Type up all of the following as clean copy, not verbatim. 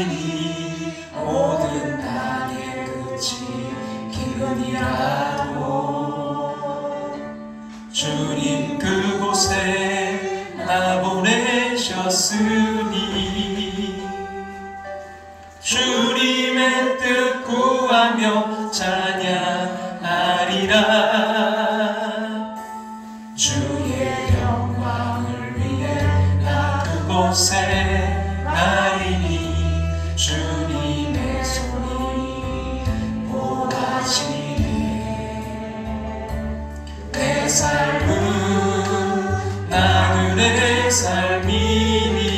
가리니 모든 땅의 끝이 기근이라도 주님 그곳에 나 보내셨으니 주님의 뜻 구하며 찬양하리라. 주의 영광을 위해 나 그곳에 가리니 주님의 손이 보아지네. 내 삶은 나그네 삶이니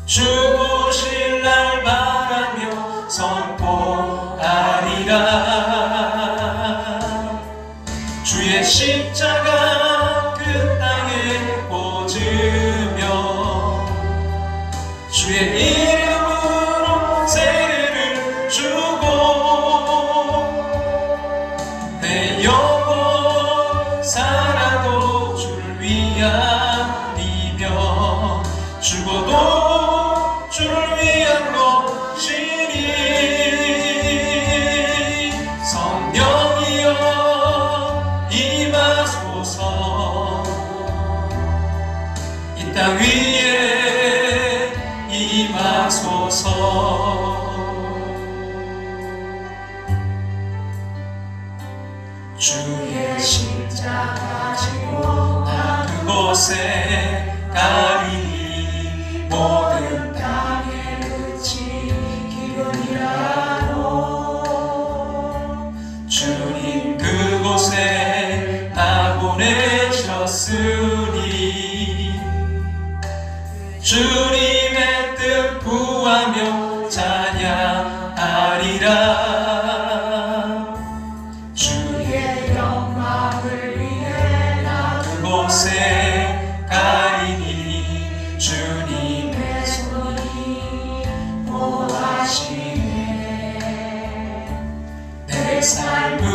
주 오실 날 바라며 선포하리라. 주의 십자가 그 땅에 꽂으며 주의 이름으로 세례를 주고 내 영혼 살아도 주를 위함이며 죽어도 주를 위한 것이니 성령이여 임하소서. 이 땅 위에 임하소서. 주의 십자가 지고 나 그곳에 가리니 모든 땅의 끝이 기근이라도 주님 그곳에 나 보내셨으니 주님의 뜻 구하며 찬양하리라. 주의 영광을 위해 나 그곳에 가리니 주님의 손이 보아시네. 내 삶은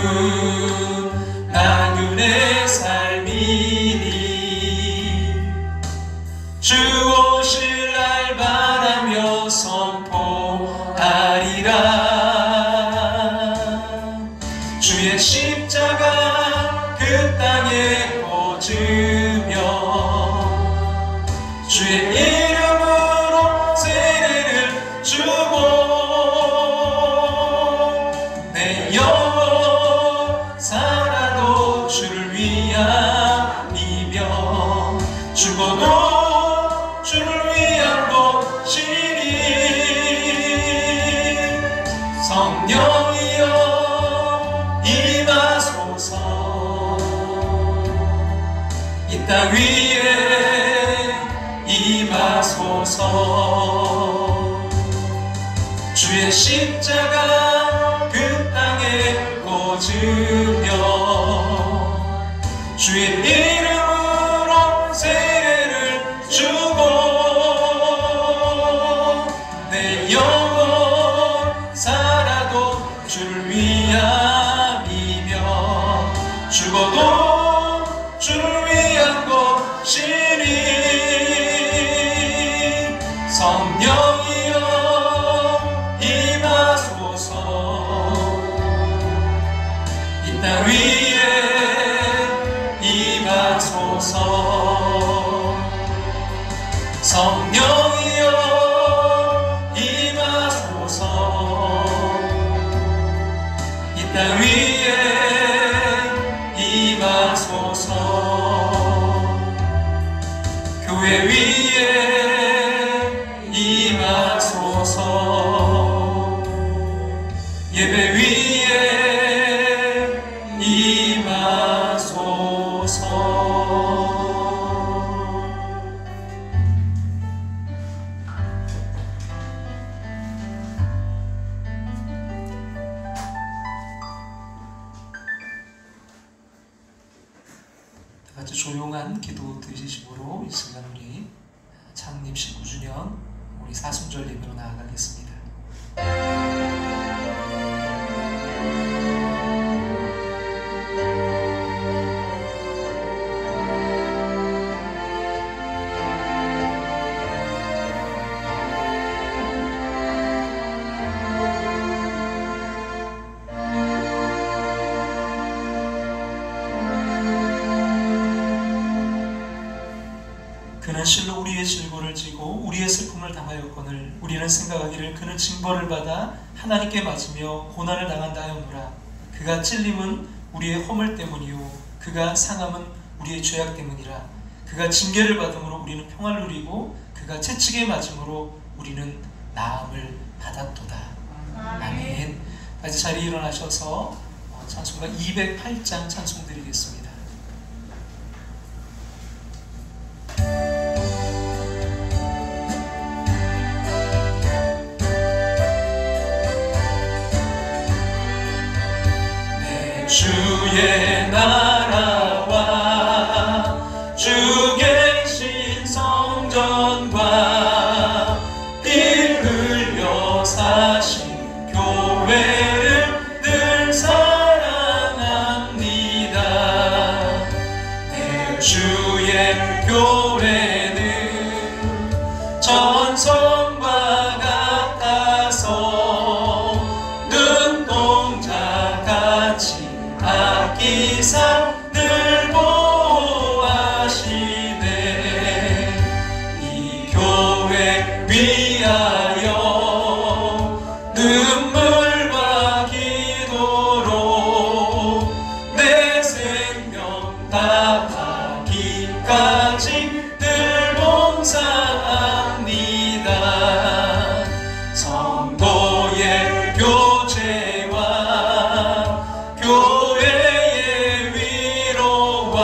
나그네 삶이니 주 오실 날 바라며 선포하리라. 주의 십자가 그 땅에 꽂으며 주의 이름으로 세례를 주고 내 영혼 살아도 주를 위함이며 죽어도 주를 위한 것이니 성령이여 임하소서. 이 땅 위에 임하소서. 주의 십자가 그 땅에 꽂으며 주의 이름으로 세례를 주고 내 영혼 살아도 주를 위함이며 죽어도 주를 위한 것이니 성령이여 임하소서. 이 땅 위에 임하소서. 성령이여 임하소서. 이 땅 위에 임하소서. 교회 위에 임하소서. 예배 위에 임하소서. 같이 조용한 기도 드리심으로 이 시간 우리 창립 19주년 우리 사순절 예배로 나아가겠습니다. 그는 실로 우리의 질고를 지고 우리의 슬픔을 당하였거늘 우리는 생각하기를 그는 징벌을 받아 하나님께 맞으며 고난을 당한다 하였노라. 그가 찔림은 우리의 허물 때문이요 그가 상함은 우리의 죄악 때문이라. 그가 징계를 받음으로 우리는 평화를 누리고 그가 채찍에 맞음으로 우리는 나음을 받았도다. 아멘. 다시 자리에 일어나셔서 찬송가 208장 찬송 드리겠습니다. 내 주의 나라와 주 계신 성전과 피 흘려 사신 교회를 늘 사랑합니다. 내 주의 교회는 전성과 같아서 눈동자같이 아끼사 늘 보호하시네. 이 교회 위하여 눈물과 기도로 내 생명 다하기까지 늘 봉사합니다. 성도의 교제와 교회의 위로와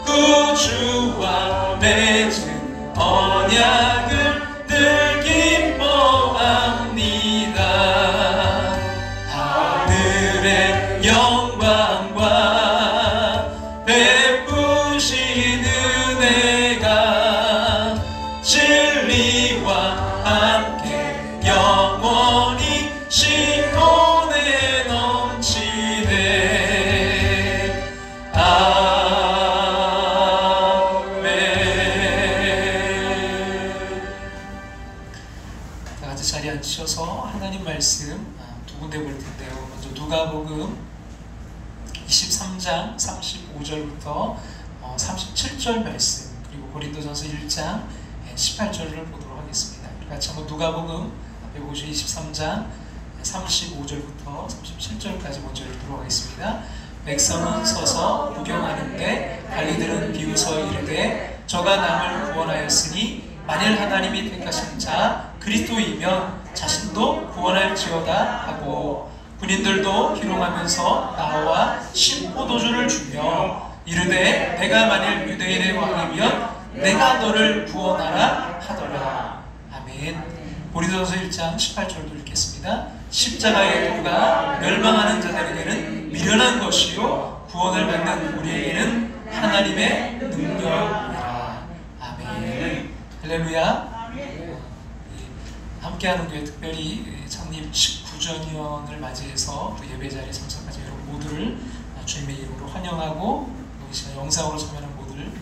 구주와 맺은 언약을 늘 기뻐합니다. 하늘의 영광과 베푸신 은혜가 진리와 함께 영원히 신혼에 넘치네. 아멘. 다 같이 자리에 앉으셔서 하나님 말씀 두 군데 볼 텐데요. 먼저 누가복음 23장 35절부터 37절 말씀, 그리고 고린도전서 1장 18절을 보도록 하겠습니다. 우리 같이 한번 누가복음 앞에 보시면 23장 35절부터 37절까지 먼저 읽도록 하겠습니다. 백성은 서서 구경하는데 관리들은 비웃어 이르되 저가 남을 구원하였으니 만일 하나님이 택하신 자 그리스도이면 자신도 구원할지어다 하고, 군인들도 희롱하면서 나와 신포도주를 주며 이르되 내가 만일 유대인의 왕이면 내가 너를 구원하라 하더라. 아멘. 고린도전서 1장 18절도 읽겠습니다. 십자가의 도가 멸망하는 자들에게는 미련한 것이요 구원을 받는 우리에게는 하나님의 능력이라. 아멘. 할렐루야. 함께하는 교회 특별히 창립 19주년을 맞이해서 또 예배 자리에 참석하신 여러분 모두를 주님의 이름으로 환영하고 이 시간 영상으로 참여하는 모두를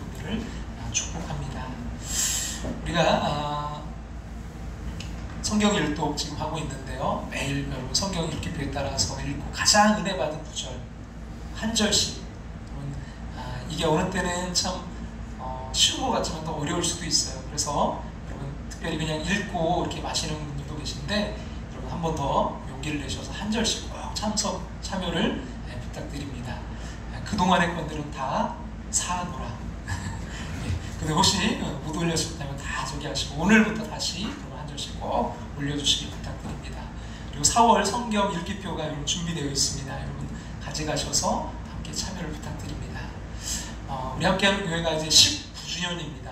축복합니다. 우리가 성경 일독 지금 하고 있는데요. 매일 여러분 성경 읽기표에 따라서 읽고 가장 은혜 받은 구절 한 절씩. 이게 어느 때는 참 쉬운 것 같지만 더 어려울 수도 있어요. 그래서 여러분 특별히 그냥 읽고 이렇게 마시는 분들도 계신데 여러분 한 번 더 용기를 내셔서 한 절씩 꼭 참여를 부탁드립니다. 그동안의 건들은 다 사놓으라. 근데 혹시 못 올렸었다면 다 저기 하시고 오늘부터 다시 한 절씩 꼭 올려주시기 부탁드립니다. 그리고 4월 성경 읽기표가 여러분 준비되어 있습니다. 여러분 가져가셔서 함께 참여를 부탁드립니다. 우리 함께하는 교회가 이제 19주년입니다.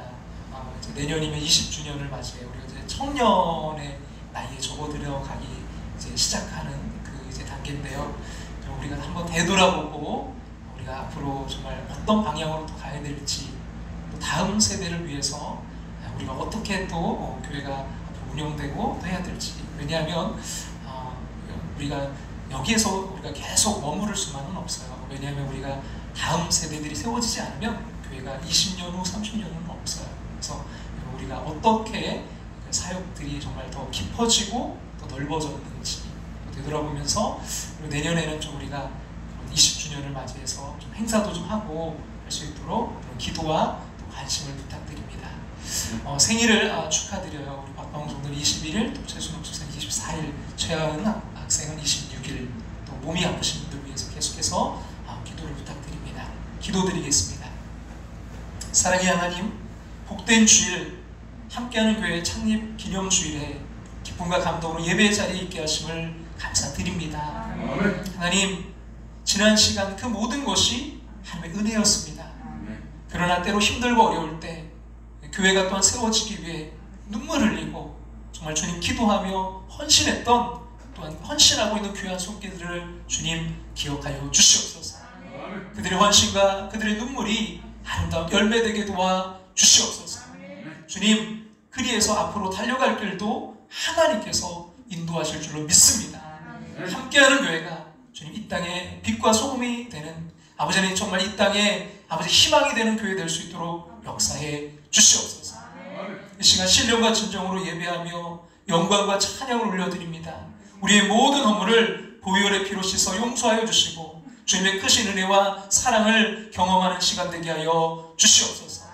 이제 내년이면 20주년을 맞이해요. 우리가 이제 청년의 나이에 접어들어가기 이제 시작하는 그 이제 단계인데요. 우리가 한번 되돌아보고 우리가 앞으로 정말 어떤 방향으로 또 가야 될지, 또 다음 세대를 위해서 우리가 어떻게 또 교회가 앞으로 운영되고 또 해야 될지. 왜냐하면 우리가 여기에서 우리가 계속 머무를 수만은 없어요. 왜냐하면 우리가 다음 세대들이 세워지지 않으면 교회가 20년 후, 30년 후는 없어요. 그래서 우리가 어떻게 사역들이 정말 더 깊어지고 더 넓어졌는지 되돌아보면서, 그리고 내년에는 좀 우리가 20주년을 맞이해서 좀 행사도 좀 하고 할 수 있도록 기도와 또 관심을 부탁드립니다. 생일을 축하드려요. 우리 박광훈 성도는 21일, 또 최순옥 집사님 24일, 최하은 학생은 26일, 또 몸이 아프신 분들 위해서 계속해서 기도를 부탁드립니다. 기도드리겠습니다. 사랑의 하나님, 복된 주일, 함께하는 교회 창립 기념주일에 기쁨과 감동으로 예배의 자리에 있게 하심을 감사드립니다. 하나님, 지난 시간 그 모든 것이 하나님의 은혜였습니다. 그러나 때로 힘들고 어려울 때 교회가 또한 세워지기 위해 눈물 흘리고 정말 주님 기도하며 헌신했던, 또한 헌신하고 있는 귀한 손길들을 주님 기억하여 주시옵소서. 그들의 헌신과 그들의 눈물이 아름다운 열매되게 도와 주시옵소서. 주님, 그리에서 앞으로 달려갈 길도 하나님께서 인도하실 줄로 믿습니다. 함께하는 교회가 주님 이 땅에 빛과 소금이 되는, 아버지 하나님 정말 이 땅에 아버지 희망이 되는 교회 될 수 있도록 역사해 주시옵소서. 이 시간 신령과 진정으로 예배하며 영광과 찬양을 올려드립니다. 우리의 모든 허물을 보혈의 피로 씻어 용서하여 주시고 주님의 크신 은혜와 사랑을 경험하는 시간 되게 하여 주시옵소서.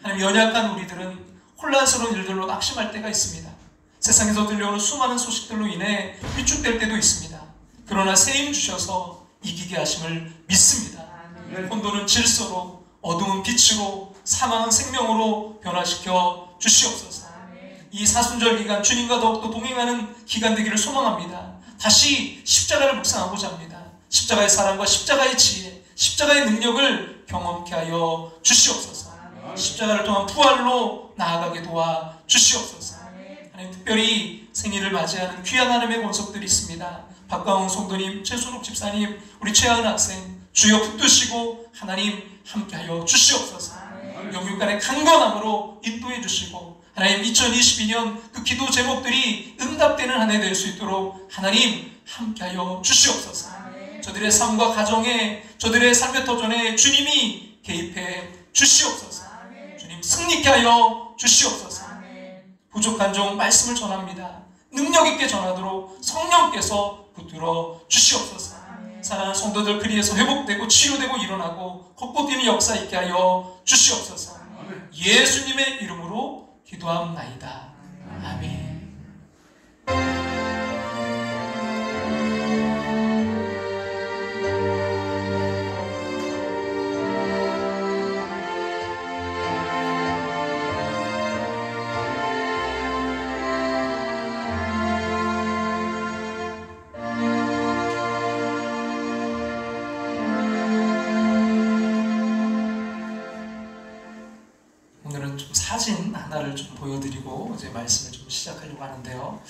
하나님, 연약한 우리들은 혼란스러운 일들로 낙심할 때가 있습니다. 세상에서 들려오는 수많은 소식들로 인해 위축될 때도 있습니다. 그러나 세임 주셔서 이기게 하심을 믿습니다. 혼돈은 질서로, 어둠은 빛으로, 사망은 생명으로 변화시켜 주시옵소서. 이 사순절 기간 주님과 더욱더 동행하는 기간 되기를 소망합니다. 다시 십자가를 묵상하고자 합니다. 십자가의 사랑과 십자가의 지혜, 십자가의 능력을 경험케 하여 주시옵소서. 십자가를 통한 부활로 나아가게 도와 주시옵소서. 하나님, 특별히 생일을 맞이하는 귀한 하나님의 권속들이 있습니다. 박광훈 성도님, 최순옥 집사님, 우리 최하은 학생, 주여 붙드시고 하나님 함께하여 주시옵소서. 영육간의 강건함으로 인도해 주시고 하나님, 2022년 그 기도 제목들이 응답되는 한 해 될 수 있도록 하나님 함께하여 주시옵소서. 저들의 삶과 가정에, 저들의 삶의 터전에 주님이 개입해 주시옵소서. 주님 승리케 하여 주시옵소서. 부족한 종 말씀을 전합니다. 능력 있게 전하도록 성령께서 붙들어 주시옵소서. 사랑하는 성도들 그리에서 회복되고 치유되고 일어나고 걷고 뛰는 역사 있게 하여 주시옵소서. 예수님의 이름으로 기도합나이다. 아멘. 사진 하나를 좀 보여드리고 이제 말씀을 좀 시작하려고 하는데요.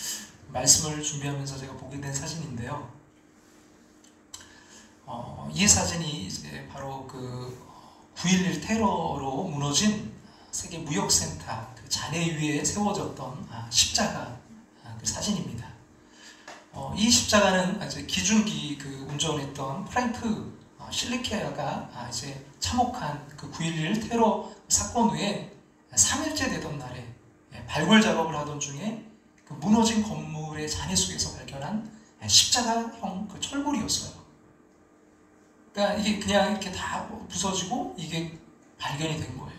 말씀을 준비하면서 제가 보게 된 사진인데요. 이 사진이 이제 바로 그 9.11 테러로 무너진 세계 무역센터 그 잔해 위에 세워졌던 십자가 그 사진입니다. 이 십자가는 이제 기중기 그 운전했던 프랭크 실리케아가 이제 참혹한 그 9.11 테러 사건 후에 3일째 되던 날에 발굴 작업을 하던 중에 그 무너진 건물의 잔해 속에서 발견한 십자가형 그 철골이었어요. 그러니까 이게 그냥 이렇게 다 부서지고 이게 발견이 된 거예요.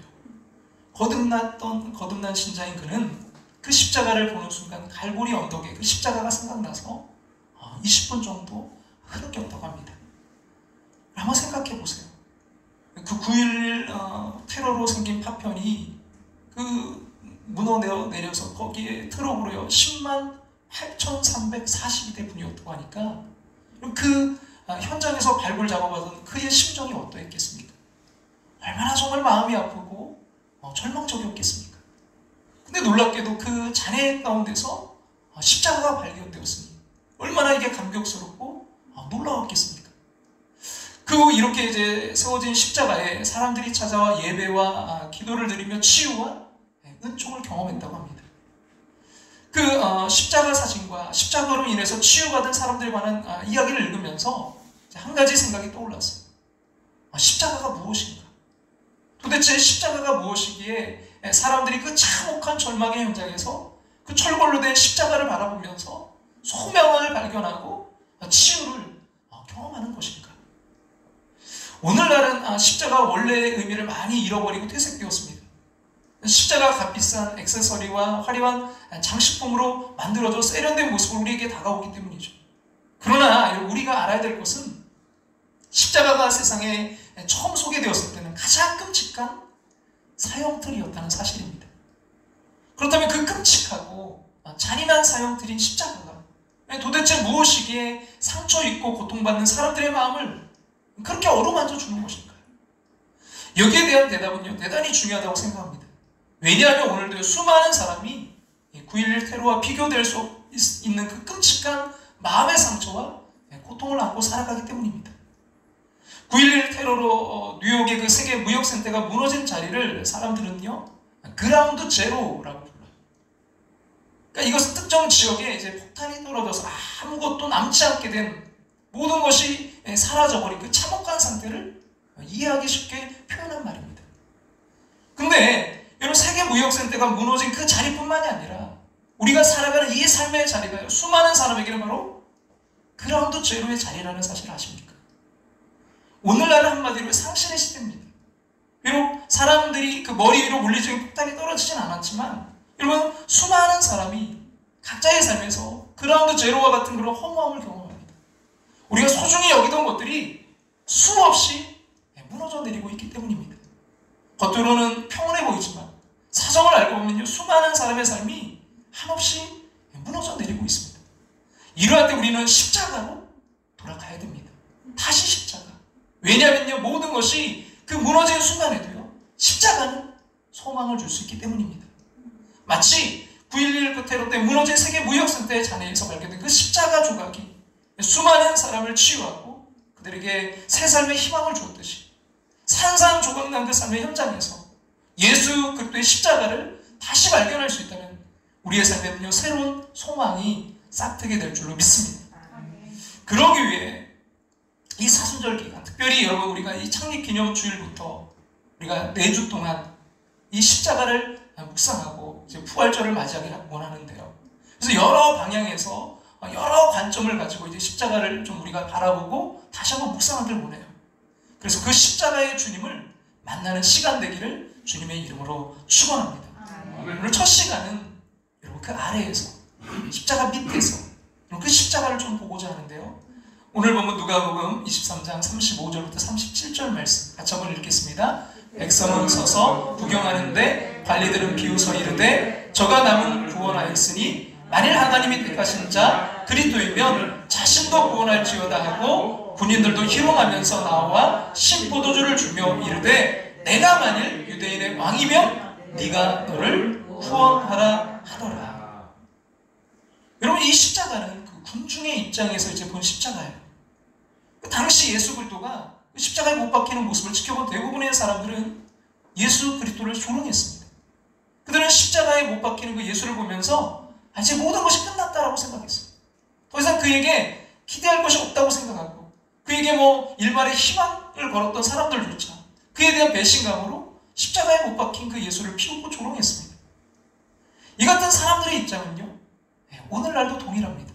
거듭난 신자인 그는 그 십자가를 보는 순간 갈보리 언덕에 그 십자가가 생각나서 20분 정도 흐느꼈다고 합니다. 한번 생각해 보세요. 그 9.11 테러로 생긴 파편이 그 문어 내려서 거기에 트럭으로요 10만 8,342대 분이었다고 하니까 그 현장에서 발굴 작업하던 그의 심정이 어떠했겠습니까? 얼마나 정말 마음이 아프고 절망적이었겠습니까? 근데 놀랍게도 그 잔해 가운데서 십자가가 발견되었으니 얼마나 이게 감격스럽고 놀라웠겠습니까? 그 이렇게 이제 세워진 십자가에 사람들이 찾아와 예배와 기도를 드리며 치유와 은총을 경험했다고 합니다. 그 십자가 사진과 십자가로 인해서 치유받은 사람들에 관한 이야기를 읽으면서 한 가지 생각이 떠올랐어요. 십자가가 무엇인가? 도대체 십자가가 무엇이기에 사람들이 그 참혹한 절망의 현장에서 그 철골로 된 십자가를 바라보면서 소명을 발견하고 치유를 경험하는 것인가? 오늘날은 십자가 원래의 의미를 많이 잃어버리고 퇴색되었습니다. 십자가 값비싼 액세서리와 화려한 장식품으로 만들어져 세련된 모습으로 우리에게 다가오기 때문이죠. 그러나 우리가 알아야 될 것은 십자가가 세상에 처음 소개되었을 때는 가장 끔찍한 사형틀이었다는 사실입니다. 그렇다면 그 끔찍하고 잔인한 사형틀인 십자가가 도대체 무엇이기에 상처 입고 고통받는 사람들의 마음을 그렇게 어루만져 주는 것일까요? 여기에 대한 대답은요, 대단히 중요하다고 생각합니다. 왜냐하면 오늘도 수많은 사람이 9.11 테러와 비교될 수 있는 그 끔찍한 마음의 상처와 고통을 안고 살아가기 때문입니다. 9.11 테러로 뉴욕의 그 세계 무역센터가 무너진 자리를 사람들은요, 그라운드 제로라고 불러요. 그러니까 이것은 특정 지역에 이제 폭탄이 떨어져서 아무것도 남지 않게 된, 모든 것이 사라져버린 그 참혹한 상태를 이해하기 쉽게 표현한 말입니다. 근데 여러분, 세계 무역센터가 무너진 그 자리뿐만이 아니라 우리가 살아가는 이 삶의 자리가 수많은 사람에게는 바로 그라운드 제로의 자리라는 사실을 아십니까? 오늘날은 한마디로 상실의 시대입니다. 비록 사람들이 그 머리 위로 물리적인 폭탄이 떨어지진 않았지만 여러분, 수많은 사람이 각자의 삶에서 그라운드 제로와 같은 그런 허무함을 경험합니다. 우리가 소중히 여기던 것들이 수없이 무너져 내리고 있기 때문입니다. 겉으로는 평온해 보이지만 사정을 알고 보면요, 수많은 사람의 삶이 한없이 무너져 내리고 있습니다. 이러할 때 우리는 십자가로 돌아가야 됩니다. 다시 십자가. 왜냐하면요, 모든 것이 그 무너진 순간에도요, 십자가는 소망을 줄 수 있기 때문입니다. 마치 9.11 그 테러 때 무너진 세계 무역센터의 잔해에서 발견된 그 십자가 조각이 수많은 사람을 치유하고 그들에게 새 삶의 희망을 주었듯이 산산조각난 그 삶의 현장에서 예수 그리스도의 십자가를 다시 발견할 수 있다면 우리의 삶에는요, 새로운 소망이 싹트게 될 줄로 믿습니다. 그러기 위해 이 사순절 기간, 특별히 여러분, 우리가 이 창립기념주일부터 우리가 4주 동안 이 십자가를 묵상하고 이제 부활절을 맞이하기 원하는데요. 그래서 여러 방향에서 여러 관점을 가지고 이제 십자가를 좀 우리가 바라보고 다시 한번 묵상하기를 원해요. 그래서 그 십자가의 주님을 만나는 시간 되기를 주님의 이름으로 축원합니다. 오늘 첫 시간은 여러분 그 아래에서, 십자가 밑에서 그 십자가를 좀 보고자 하는데요. 오늘 보면 누가복음 23장 35절부터 37절 말씀 같이 한번 읽겠습니다. 백성은 서서 구경하는데 관리들은 비웃어 이르되 저가 남은 구원하였으니 만일 하나님이 택하신 자 그리스도이면 자신도 구원할지어다 하고 군인들도 희롱하면서 나와 신포도주를 주며 이르되 내가 만일 유대인의 왕이면 네가 너를 구원하라 하더라. 여러분, 이 십자가는 그 군중의 입장에서 이제 본 십자가예요. 그 당시 예수 그리스도가 십자가에 못 박히는 모습을 지켜본 대부분의 사람들은 예수 그리스도를 조롱했습니다. 그들은 십자가에 못 박히는 그 예수를 보면서 이제 모든 것이 끝났다라고 생각했어요. 더 이상 그에게 기대할 것이 없다고 생각하고 그에게 일말의 희망을 걸었던 사람들조차 그에 대한 배신감으로 십자가에 못 박힌 그 예수를 피우고 조롱했습니다. 이 같은 사람들의 입장은요, 오늘날도 동일합니다.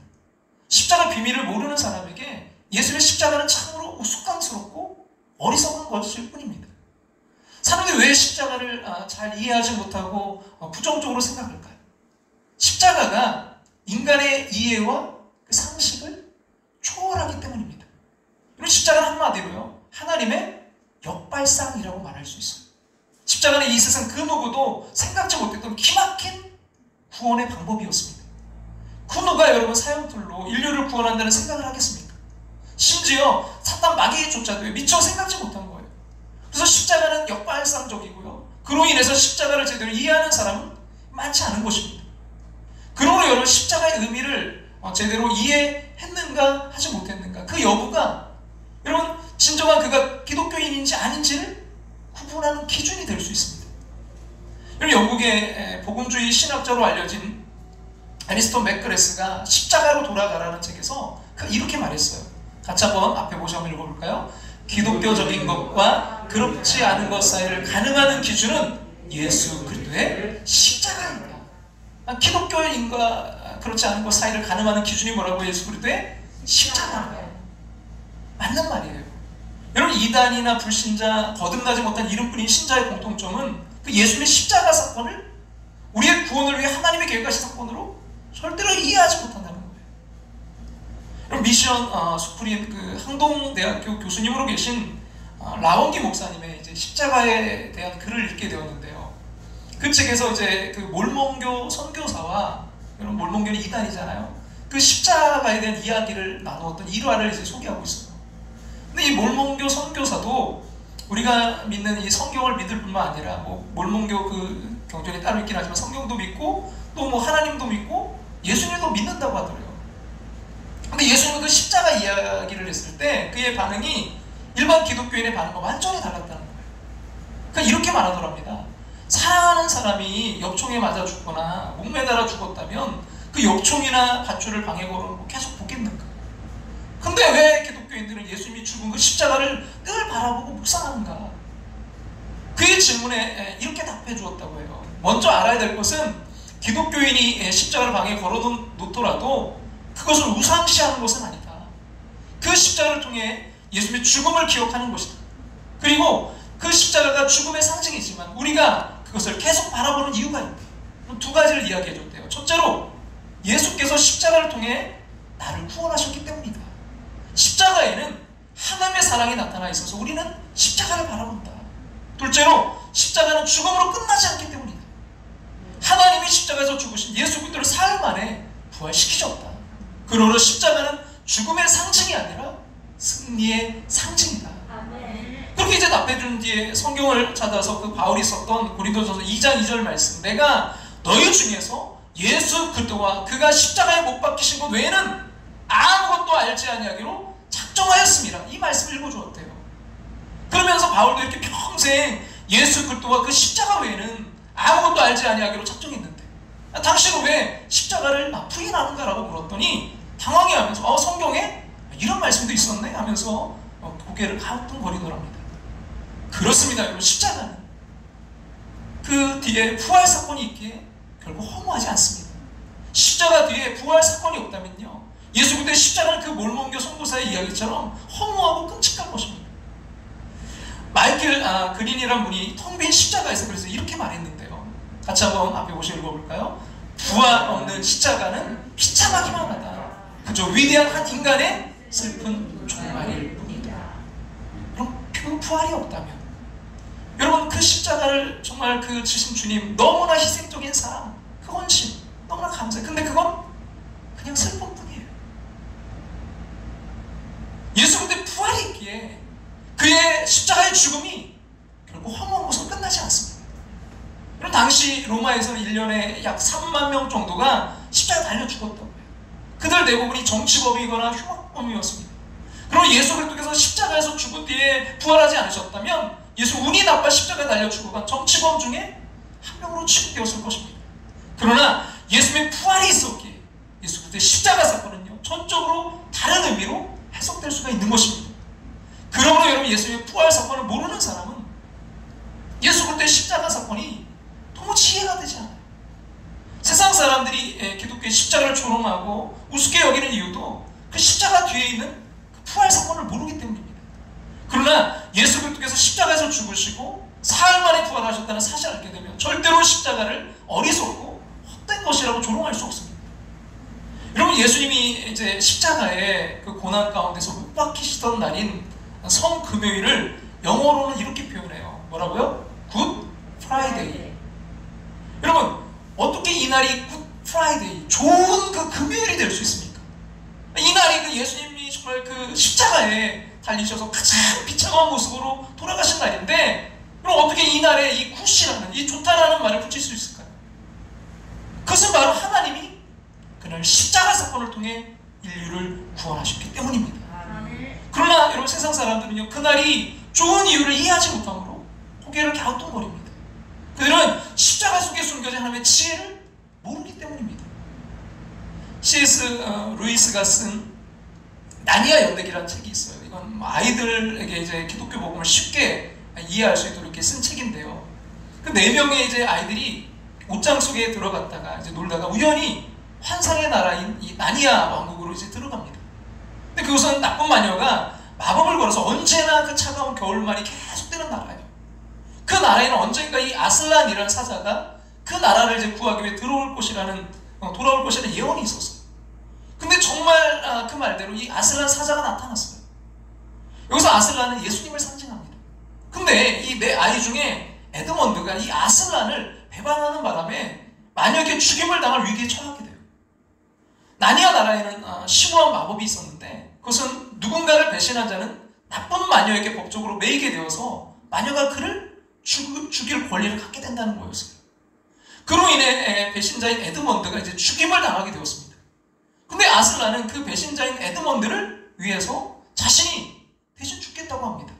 십자가 비밀을 모르는 사람에게 예수의 십자가는 참으로 우스꽝스럽고 어리석은 것일 뿐입니다. 사람들이 왜 십자가를 잘 이해하지 못하고 부정적으로 생각할까요? 십자가가 인간의 이해와 그 상식을 초월하기 때문입니다. 그리고 십자가는 한마디로요, 하나님의 역발상이라고 말할 수 있어요. 십자가는 이 세상 그 누구도 생각지 못했던 기막힌 구원의 방법이었습니다. 그 누가 여러분 사형틀로 인류를 구원한다는 생각을 하겠습니까? 심지어 사탄 마귀조차도 미처 생각지 못한 거예요. 그래서 십자가는 역발상적이고요, 그로 인해서 십자가를 제대로 이해하는 사람은 많지 않은 것입니다. 그러므로 여러분, 십자가의 의미를 제대로 이해했는가 하지 못했는가, 그 여부가 여러분 진정한 그가 기독교인인지 아닌지를 구분하는 기준이 될 수 있습니다. 여러분, 영국의 복음주의 신학자로 알려진 애리스톤 맥그레스가 십자가로 돌아가라는 책에서 이렇게 말했어요. 같이 한번 앞에 보시 한번 읽어볼까요? 기독교적인 것과 그렇지 않은 것 사이를 가늠하는 기준은 예수 그리스도의 십자가입니다. 기독교인과 그렇지 않은 것 사이를 가늠하는 기준이 뭐라고? 예수 그리스도의 십자가입니다. 맞는 말이에요. 여러분, 이단이나 불신자, 거듭나지 못한 이름뿐인 신자의 공통점은 그 예수님의 십자가 사건을 우리의 구원을 위해 하나님의 계획하신 사건으로 절대로 이해하지 못한다는 거예요. 그럼 미션 수프림 그 항동대학교 교수님으로 계신 라원기 목사님의 이제 십자가에 대한 글을 읽게 되었는데요. 그 책에서 이제 그 몰몬교 선교사와, 여러분 몰몬교는 이단이잖아요. 그 십자가에 대한 이야기를 나누었던 일화를 이제 소개하고 있어요. 근데 이 몰몬교 선교사도 우리가 믿는 이 성경을 믿을 뿐만 아니라 뭐 몰몬교 그 경전이 따로 있긴 하지만 성경도 믿고 또 뭐 하나님도 믿고 예수님도 믿는다고 하더래요. 근데 예수님은 그 십자가 이야기를 했을 때 그의 반응이 일반 기독교인의 반응과 완전히 달랐다는 거예요. 그러니까 이렇게 말하더랍니다. 사랑하는 사람이 엽총에 맞아 죽거나 목매달아 죽었다면 그 엽총이나 밧줄을 방에 걸어놓고 계속 보겠는가? 근데 왜 기독교인들은 예수님이 죽은 그 십자가를 늘 바라보고 묵상하는가? 그의 질문에 이렇게 답해 주었다고 해요. 먼저 알아야 될 것은 기독교인이 십자가를 방에 걸어놓더라도 그것을 우상시하는 것은 아니다. 그 십자가를 통해 예수님의 죽음을 기억하는 것이다. 그리고 그 십자가가 죽음의 상징이지만 우리가 그것을 계속 바라보는 이유가 있다. 두 가지를 이야기해 줬대요. 첫째로 예수께서 십자가를 통해 나를 구원하셨기 때문이다. 십자가에는 하나님의 사랑이 나타나 있어서 우리는 십자가를 바라본다. 둘째로 십자가는 죽음으로 끝나지 않기 때문이다. 하나님이 십자가에서 죽으신 예수 그리스도를 사흘 만에 부활시키셨다. 그러므로 십자가는 죽음의 상징이 아니라 승리의 상징이다. 그렇게 이제 답해준 뒤에 성경을 찾아서 그 바울이 썼던 고린도전서 2장 2절 말씀, 내가 너희 중에서 예수 그리스도와 그가 십자가에 못 박히신 것 외에는 아무것도 알지 아니하기로 작정하였습니다. 이 말씀을 읽어주었대요. 그러면서 바울도 이렇게 평생 예수 그리스도와 그 십자가 외에는 아무것도 알지 아니하기로 작정했는데 당신은 왜 십자가를 부인하는가라고 물었더니 당황해하면서 성경에 이런 말씀도 있었네 하면서 고개를 가뿐거리더랍니다. 그렇습니다. 여러분, 십자가는 그 뒤에 부활 사건이 있기에 결국 허무하지 않습니다. 십자가 뒤에 부활 사건이 없다면요, 예수 그리스도의 십자가는 그 몰몬교 선교사의 이야기처럼 허무하고 끔찍한 것입니다. 마이클 그린이란 분이 텅 빈 십자가에서 그래서 이렇게 말했는데요. 같이 한번 앞에 보시고 읽어볼까요? 부활 없는 십자가는 비참하기만 하다. 그저 위대한 한 인간의 슬픈 종말일 뿐이다. 그럼 그 부활이 없다면 여러분, 그 십자가를 정말 그 지신 주님 너무나 희생적인 사랑, 그 헌신 너무나 감사해요. 근데 그건 그냥 슬픔뿐이에요. 예수 그리스도의 부활이 있기에 그의 십자가의 죽음이 결국 허무한 것으로 끝나지 않습니다. 그럼 당시 로마에서는 1년에 약 3만 명 정도가 십자가에 달려 죽었다고 해요. 그들 대부분이 정치범이거나 흉악범이었습니다. 그리고 예수 그리스도께서 십자가에서 죽은 뒤에 부활하지 않으셨다면 예수 운이 나빠 십자가에 달려 죽어간 정치범 중에 한 명으로 취급되었을 것입니다. 그러나 예수님의 부활이 있었기에 예수 그리스도의 십자가 사건은요, 전적으로 다른 의미로 해석될 수가 있는 것입니다. 그러므로 여러분, 예수님의 부활 사건을 모르는 사람은 예수 그리스도의 십자가 사건이 도무지 이해가 되지 않아요. 세상 사람들이 기독교의 십자가를 조롱하고 우습게 여기는 이유도 그 십자가 뒤에 있는 그 부활 사건을 모르기 때문입니다. 그러나 예수 그리스도께서 십자가에서 죽으시고 사흘 만에 부활하셨다는 사실을 알게 되면 절대로 십자가를 어리석고 헛된 것이라고 조롱할 수 없습니다. 여러분, 예수님이 이제 십자가에 그 고난 가운데서 못 박히시던 날인 성금요일을 영어로는 이렇게 표현해요. 뭐라고요? 굿 프라이데이. 여러분, 어떻게 이 날이 굿 프라이데이, 좋은 그 금요일이 될 수 있습니까? 이 날이 그 예수님이 정말 그 십자가에 달리셔서 가장 비참한 모습으로 돌아가신 날인데, 그럼 어떻게 이 날에 이 굿이라는, 이 좋다라는 말을 붙일 수 있을까요? 그것은 바로 하나님이 그날 십자가 사건을 통해 인류를 구원하셨기 때문입니다. 그러나 여러분, 세상 사람들은요, 그날이 좋은 이유를 이해하지 못함으로 고개를 갸우뚱거립니다. 그들은 십자가 속에 숨겨진 하나님의 지혜를 모르기 때문입니다. C.S. 루이스가 쓴 나니아 연대기라는 책이 있어요. 이건 아이들에게 이제 기독교 복음을 쉽게 이해할 수 있도록 이렇게 쓴 책인데요. 그 4명의 이제 아이들이 옷장 속에 들어갔다가 이제 놀다가 우연히 환상의 나라인 이 나니아 왕국으로 이제 들어갑니다. 근데 그것은 나쁜 마녀가 마법을 걸어서 언제나 그 차가운 겨울만이 계속되는 나라예요. 그 나라에는 언젠가 이 아슬란이라는 사자가 그 나라를 이제 구하기 위해 돌아올 것이라는 예언이 있었어요. 근데 정말 그 말대로 이 아슬란 사자가 나타났어요. 여기서 아슬란은 예수님을 상징합니다. 근데 이 내 아이 중에 에드먼드가 이 아슬란을 배반하는 바람에 만약에 죽임을 당할 위기에 처하게 돼요. 나니아 나라에는 심오한 마법이 있었는데 그것은 누군가를 배신한 자는 나쁜 마녀에게 법적으로 매이게 되어서 마녀가 그를 죽일 권리를 갖게 된다는 거였어요. 그로 인해 배신자인 에드먼드가 이제 죽임을 당하게 되었습니다. 근데 아슬란은 그 배신자인 에드먼드를 위해서 자신이 대신 죽겠다고 합니다.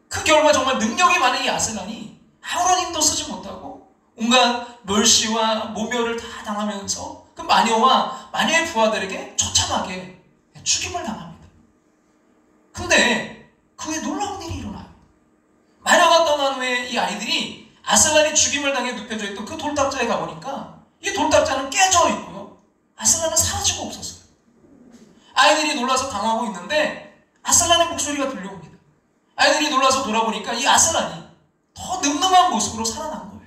그 결과 정말 능력이 많은 이 아슬란이 아무런 힘도 쓰지 못하고 온갖 멸시와 모멸을 다 당하면서 그 마녀와 마녀의 부하들에게 처참하게 죽임을 당합니다. 근데 그 후에 놀라운 일이 일어나요. 마녀가 떠난 후에 이 아이들이 아슬란이 죽임을 당해 눕혀져 있던 그 돌탑자에 가보니까 이 돌탑자는 깨져 있고요. 아슬란은 사라지고 없었어요. 아이들이 놀라서 당하고 있는데 아슬란의 목소리가 들려옵니다. 아이들이 놀라서 돌아보니까 이 아슬란이 더 늠름한 모습으로 살아난 거예요.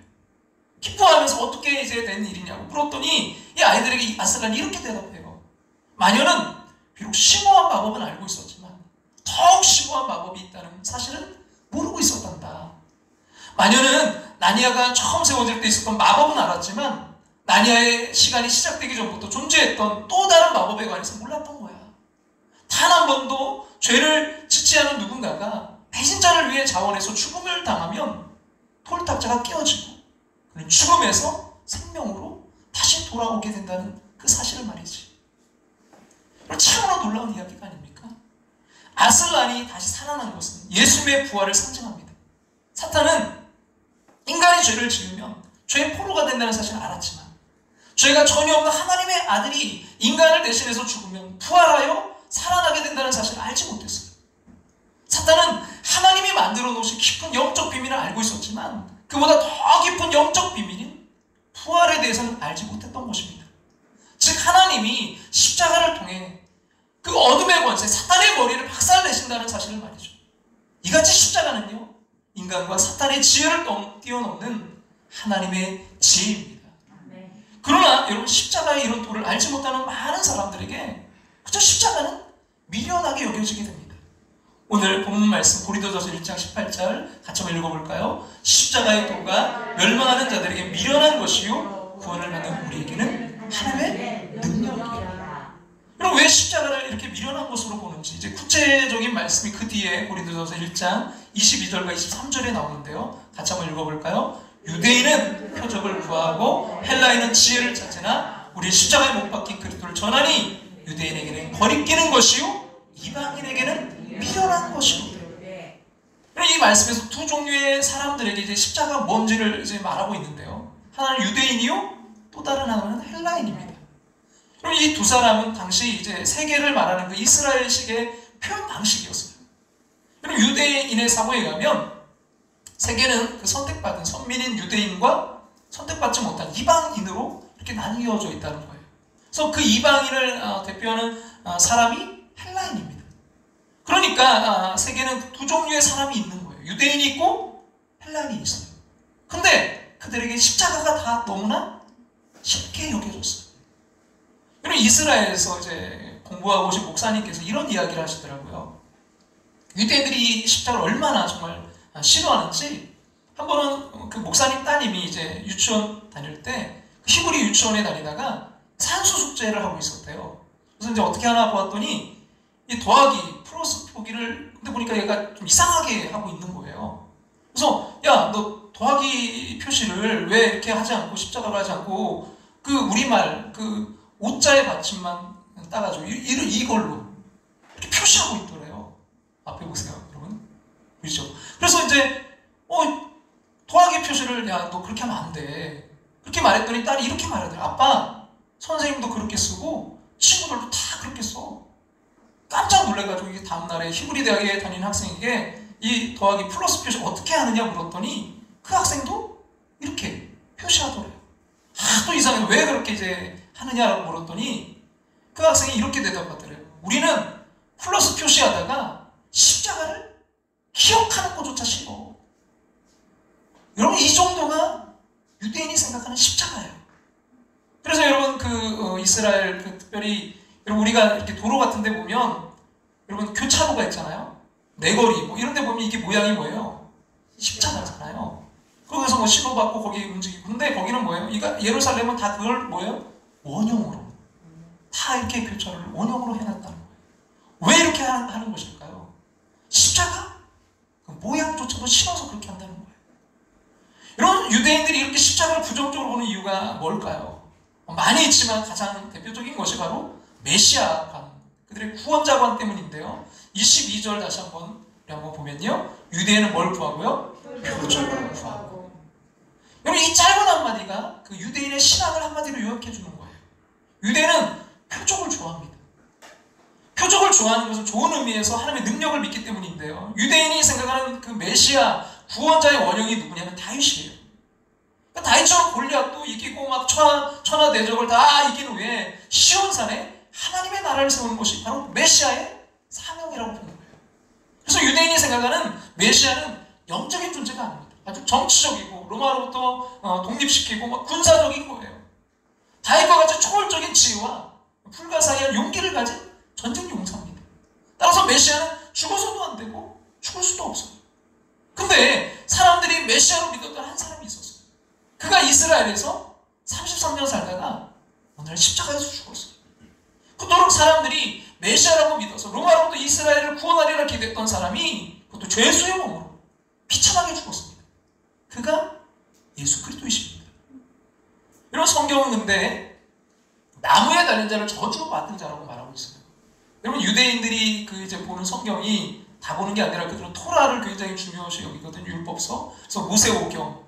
기뻐하면서 어떻게 이제 된 일이냐고 물었더니 이 아이들에게 이 아슬란이 이렇게 대답해요. 마녀는 비록 심오한 마법은 알고 있었지만 더욱 심오한 마법이 있다는 사실은 모르고 있었단다. 마녀는 나니아가 처음 세워질 때 있었던 마법은 알았지만 나니아의 시간이 시작되기 전부터 존재했던 또 다른 마법에 관해서 몰랐던 거야. 단 한 번도 죄를 짓지 않은 누군가가 배신자를 위해 자원해서 죽음을 당하면 돌탑자가 깨어지고 그는 죽음에서 생명으로 다시 돌아오게 된다는 그 사실을 말이지. 참으로 놀라운 이야기가 아닙니까? 아슬란이 다시 살아난 것은 예수님의 부활을 상징합니다. 사탄은 인간이 죄를 지으면 죄의 포로가 된다는 사실을 알았지만 죄가 전혀 없는 하나님의 아들이 인간을 대신해서 죽으면 부활하여 살아나게 된다는 사실을 알지 못했어요. 사탄은 하나님이 만들어 놓으신 깊은 영적 비밀을 알고 있었지만 그보다 더 깊은 영적 비밀인 부활에 대해서는 알지 못했던 것입니다. 즉 하나님이 십자가를 통해 그 어둠의 권세, 사탄의 머리를 박살내신다는 사실을 말이죠. 이같이 십자가는요, 인간과 사탄의 지혜를 뛰어넘는 하나님의 지혜입니다. 그러나 여러분 십자가의 이런 도를 알지 못하는 많은 사람들에게 그저 십자가는 미련하게 여겨지게 됩니다. 오늘 본문 말씀 고린도전서 1장 18절 같이 한번 읽어볼까요? 십자가의 도가 멸망하는 자들에게 미련한 것이요 구원을 받는 우리에게는 하나님의 능력이에요. 그럼 왜 십자가를 이렇게 미련한 것으로 보는지 이제 구체적인 말씀이 그 뒤에 고린도전서 1장 22절과 23절에 나오는데요. 같이 한번 읽어볼까요? 유대인은 표적을 구하고 헬라인은 지혜를 찾으나 우리 십자가에 못 박힌 그리스도를 전하니 유대인에게는 거리끼는 것이요 이방인에게는 미련한 것이요. 이 말씀에서 두 종류의 사람들에게 이제 십자가 뭔지를 이제 말하고 있는데요. 하나는 유대인이요, 또 다른 하나는 헬라인입니다. 그럼 이 두 사람은 당시 이제 세계를 말하는 그 이스라엘식의 표현 방식이었어요. 그럼 유대인의 사고에 의하면 세계는 그 선택받은 선민인 유대인과 선택받지 못한 이방인으로 이렇게 나뉘어져 있다는 거예요. 그래서 그 이방인을 대표하는 사람이 헬라인입니다. 그러니까 세계는 두 종류의 사람이 있는 거예요. 유대인이 있고 헬라인이 있어요. 근데 그들에게 십자가가 다 너무나 쉽게 여겨졌어요. 그럼 이스라엘에서 이제 공부하고 오신 목사님께서 이런 이야기를 하시더라고요. 유대인들이 십자가를 얼마나 정말 싫어하는지 한 번은 그 목사님 따님이 이제 유치원 다닐 때 히브리 유치원에 다니다가 산수 숙제를 하고 있었대요. 그래서 이제 어떻게 하나 보았더니 이 더하기 플러스 표기를 근데 보니까 얘가 좀 이상하게 하고 있는 거예요. 그래서 야, 너 더하기 표시를 왜 이렇게 하지 않고 십자가로 하지 않고 그 우리말 그 오자의 받침만 따가지고 이걸로 이렇게 표시하고 있더래요. 앞에 보세요, 여러분. 보이죠? 그래서 이제 더하기 표시를 야, 너 그렇게 하면 안 돼. 그렇게 말했더니 딸이 이렇게 말하더래. 아빠, 선생님도 그렇게 쓰고 친구들도 다 그렇게 써. 깜짝 놀래가지고 이게 다음날에 히브리 대학에 다니는 학생에게 이 더하기 플러스 표시 어떻게 하느냐 물었더니 그 학생도 이렇게 표시하더래요. 하도 이상해. 왜 그렇게 이제 하느냐라고 물었더니 그 학생이 이렇게 대답하더래요. 우리는 플러스 표시하다가 십자가를 기억하는 것조차 싫어. 여러분 이 정도가 유대인이 생각하는 십자가예요. 그래서 여러분 이스라엘 특별히 여러분 우리가 이렇게 도로 같은 데 보면 여러분 교차로가 있잖아요. 내거리 뭐 이런 데 보면 이게 모양이 뭐예요? 십자가잖아요. 거기서 뭐 신호받고 거기 움직이고. 근데 거기는 뭐예요? 예루살렘은 다 그걸 뭐예요? 원형으로 다 이렇게 교차로를 원형으로 해놨다는 거예요. 왜 이렇게 하는 것일까요? 십자가? 그 모양조차도 신어서 그렇게 한다는 거예요. 여러분 유대인들이 이렇게 십자가를 부정적으로 보는 이유가 뭘까요? 많이 있지만 가장 대표적인 것이 바로 메시아관, 그들의 구원자관 때문인데요. 22절 다시 한번 보면요. 유대인은 뭘 구하고요? 표적을 구하고. 여러분 이 짧은 한마디가 그 유대인의 신앙을 한마디로 요약해 주는 거예요. 유대인은 표적을 좋아합니다. 표적을 좋아하는 것은 좋은 의미에서 하나님의 능력을 믿기 때문인데요. 유대인이 생각하는 그 메시아 구원자의 원형이 누구냐면 다윗이에요. 그러니까 다윗처럼 골리앗도 이기고 막 천하 대적을 다 이긴 후에 시온산에 하나님의 나라를 세우는 것이 바로 메시아의 사명이라고 보는 거예요. 그래서 유대인이 생각하는 메시아는 영적인 존재가 아닙니다. 아주 정치적이고 로마로부터 독립시키고 막 군사적인 거예요. 다윗과 같이 초월적인 지혜와 불가사의한 용기를 가진 전쟁 용사입니다. 따라서 메시아는 죽어서도 안 되고 죽을 수도 없어요. 근데 사람들이 메시아로 믿었던 한 사람이 있었어요. 그가 이스라엘에서 33년 살다가 오늘 십자가에서 죽었어요. 그토록 사람들이 메시아라고 믿어서 로마로부터 이스라엘을 구원하리라 기대했던 사람이 그것도 죄수의 몸으로 비참하게 죽었습니다. 그가 예수 그리스도이십니다. 이런 성경은 근데 나무에 달린 자를 저주받은 자라고 말하고 있어요. 여러분 유대인들이 이제 보는 성경이 다 보는 게 아니라 그들은 토라를 굉장히 중요시 여기거든요. 율법서. 그래서 모세오경,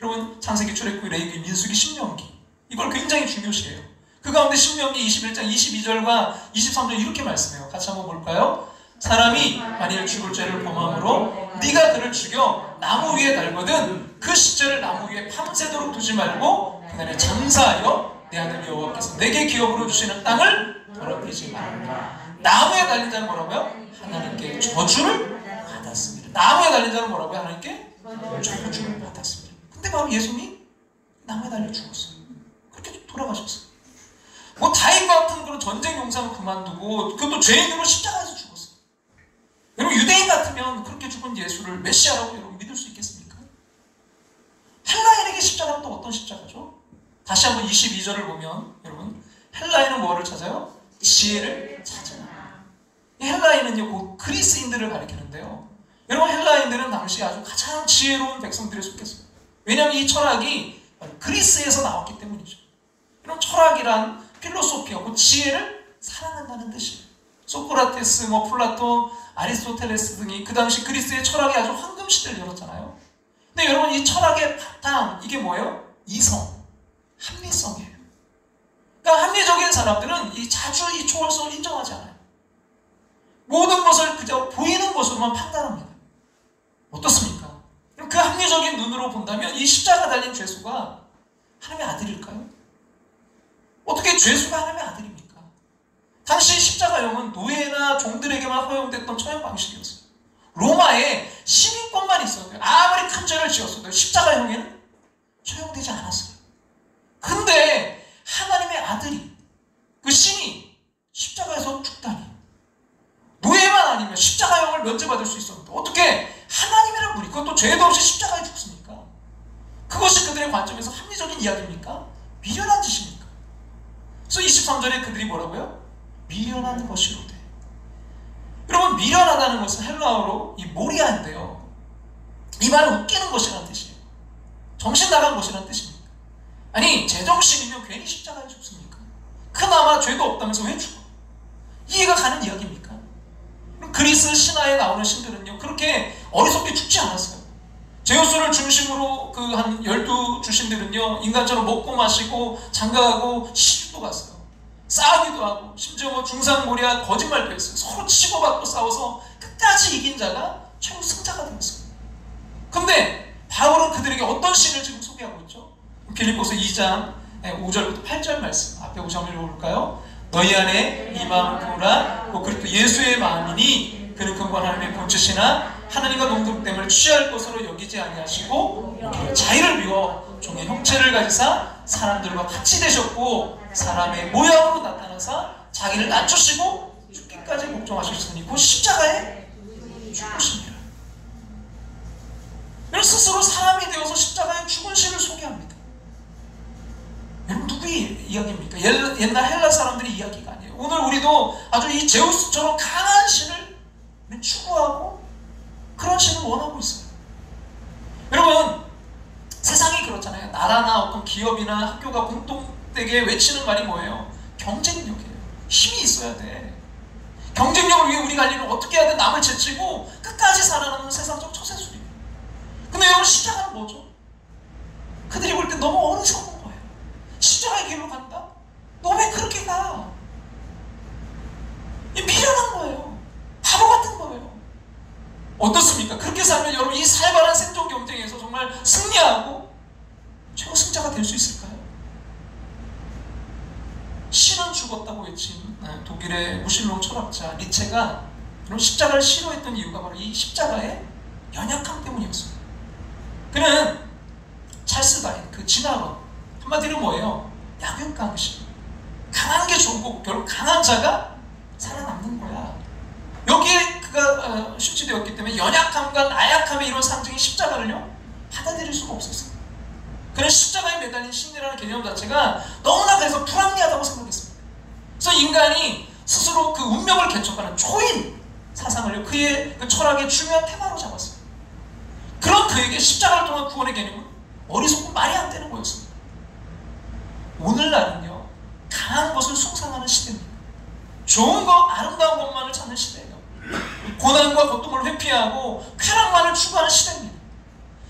여러분 창세기, 출애굽기, 레위기, 민수기, 신명기 이걸 굉장히 중요시해요. 그 가운데 신명기 21장 22절과 23절 이렇게 말씀해요. 같이 한번 볼까요? 사람이 만일 죽을 죄를 범함으로 네가 그를 죽여 나무 위에 달거든 그 십자를 나무 위에 밤새도록 두지 말고 그날에 장사하여 내 하나님 여호와께서 내게 기업으로 주시는 땅을 더럽히지 말라. 나무에 달린 자는 뭐라고요? 하나님께 저주를 받았습니다. 나무에 달린 자는 뭐라고요? 하나님께 저주를 받았습니다. 근데 바로 예수님이 나무에 달려 죽었어요. 그렇게 돌아가셨어요. 뭐 다윗과 같은 그런 전쟁 용사는 그만두고 그것도 죄인으로 십자가에서 죽었어요. 여러분 유대인 같으면 그렇게 죽은 예수를 메시아라고 여러분 믿을 수 있겠습니까? 헬라인에게 십자가는 또 어떤 십자가죠? 다시 한번 22절을 보면 여러분 헬라인은 뭐를 찾아요? 지혜를 찾아요. 이 헬라인은요 곧 그리스인들을 가리키는데요. 여러분 헬라인들은 당시 아주 가장 지혜로운 백성들에 속했어요. 왜냐하면 이 철학이 그리스에서 나왔기 때문이죠. 이런 철학이란 필로소피하고 지혜를 사랑한다는 뜻이에요. 소크라테스, 플라톤, 아리스토텔레스 등이 그 당시 그리스의 철학이 아주 황금시대를 열었잖아요. 근데 여러분 이 철학의 바탕 이게 뭐예요? 이성, 합리성이에요. 그러니까 합리적인 사람들은 자주 이 초월성을 인정하지 않아요. 모든 것을 그저 보이는 것으로만 판단합니다. 어떻습니까? 그럼 그 합리적인 눈으로 본다면 이 십자가 달린 죄수가 하나님의 아들일까요? 어떻게 죄수가 하나님의 아들입니까? 당시 십자가형은 노예나 종들에게만 허용됐던 처형 방식이었어요. 로마에 시민권만 있었어요. 아무리 큰 죄를 지었어도 십자가형에는 처형되지 않았어요. 근데 하나님의 아들이 그 신이 십자가에서 죽다니 노예만 아니면 십자가형을 면제받을 수 있었는데 어떻게 하나님이란 분이 그것도 죄도 없이 십자가에 죽습니까? 그것이 그들의 관점에서 합리적인 이야기입니까? 미련한 짓입니까? 그래서 23절에 그들이 뭐라고요? 미련한 것이로되. 여러분 미련하다는 것은 헬라어로 이 모리아인데요. 이 말은 웃기는 것이라는 뜻이에요. 정신 나간 것이라는 뜻입니다. 아니 제정신이면 괜히 십자가에 죽습니까? 그나마 죄도 없다면서 왜 죽어? 이해가 가는 이야기입니까? 그리스 신화에 나오는 신들은요 그렇게 어리석게 죽지 않았어요. 제우스를 중심으로 그 한 12주신들은요 인간처럼 먹고 마시고 장가가고 시집도 갔어요. 싸우기도 하고 심지어 중상모략 거짓말도 했어요. 서로 치고받고 싸워서 끝까지 이긴 자가 최후 승자가 되었어요. 근데 바울은 그들에게 어떤 신을 지금 소개하고 있죠? 빌립보서 2장 5절부터 8절 말씀 앞에 오시 한번 읽어볼까요? 너희 안에 이 마음을 품으라 곧 그리스도 예수의 마음이니 그는 근본 하나님의 본체시나 하나님과 동등됨을 취할 것으로 여기지 아니하시고 자의를 비워 종의 형체를 가지사 사람들과 같이 되셨고 사람의 모양으로 나타나사 자기를 낮추시고 죽기까지 복종하셨으니 곧 십자가에 죽으십니다. 스스로 사람이 되어서 십자가에 죽은 신을 소개합니다. 여러분, 누구의 이야기입니까? 옛날 헬라 사람들의 이야기가 아니에요. 오늘 우리도 아주 이 제우스처럼 강한 신을 추구하고 그런 신을 원하고 있어요. 여러분, 세상이 그렇잖아요. 나라나 어떤 기업이나 학교가 공통되게 외치는 말이 뭐예요? 경쟁력이에요. 힘이 있어야 돼. 경쟁력을 위해 우리가 할 일은 어떻게 해야 돼? 남을 제치고 끝까지 살아남는 세상적 처세술이에요. 근데 여러분, 십자가는 뭐죠? 그들이 볼 때 너무 어리석은 거예요. 십자가의 길로 간다? 너 왜 그렇게 가? 이 미련한 거예요. 바보 같은 거예요. 어떻습니까? 그렇게 살면 여러분, 이 살벌한 생존 경쟁에서 정말 승리하고 최우승자가 될 수 있을까요? 신은 죽었다고 외친 독일의 무신론 철학자 니체가 그런 십자가를 싫어했던 이유가 바로 이 십자가의 연약함 때문이었어요. 그는 찰스 다윈, 그 진화론, 한마디로 뭐예요? 약육강식. 강한 게 좋은 거고 결국 강한 자가 살아남는 거야. 여기에 그가 숙지되었기 때문에 연약함과 나약함의 이런 상징인 십자가를요 받아들일 수가 없었어요. 그는 십자가에 매달린 신이라는 개념 자체가 너무나 그래서 불합리하다고 생각했습니다. 그래서 인간이 스스로 그 운명을 개척하는 초인 사상을 그의 그 철학의 중요한 테마로 잡았어요. 그런 그에게 십자가를 통한 구원의 개념은 어리석고 말이 안 되는 거였습니다. 오늘날은요 강한 것을 숭상하는 시대입니다. 좋은 것, 아름다운 것만을 찾는 시대예요. 고난과 고통을 회피하고 쾌락만을 추구하는 시대입니다.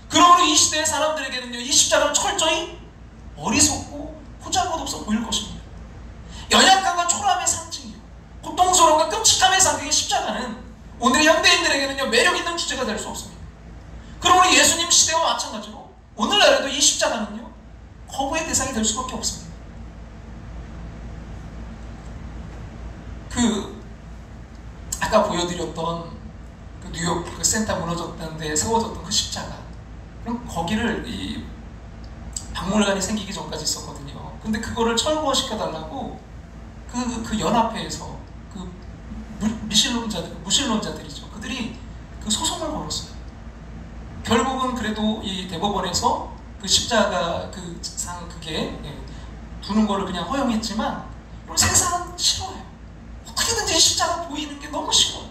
그러므로 이 시대의 사람들에게는요 이 십자가는 철저히 어리석고 보잘것없어 보일 것입니다. 연약함과 초라함의 상징이요, 고통스러움과 끔찍함의 상징인 십자가는 오늘의 현대인들에게는요 매력있는 주제가 될 수 없습니다. 그러므로 예수님 시대와 마찬가지로 오늘날에도 이 십자가는요 거부의 대상이 될 수밖에 없습니다. 아까 보여드렸던 그 뉴욕 그 센터 무너졌던 데에 세워졌던 그 십자가, 그럼 거기를 이 박물관이 생기기 전까지 있었거든요. 근데 그거를 철거시켜달라고 그 연합회에서 그 무신론자들이죠. 그들이 그 소송을 걸었어요. 결국은 그래도 이 대법원에서 그 십자가 그게 두는 거를 그냥 허용했지만 세상은 싫어해요. 어떻게든지 십자가 보이는 게 너무 싫어요.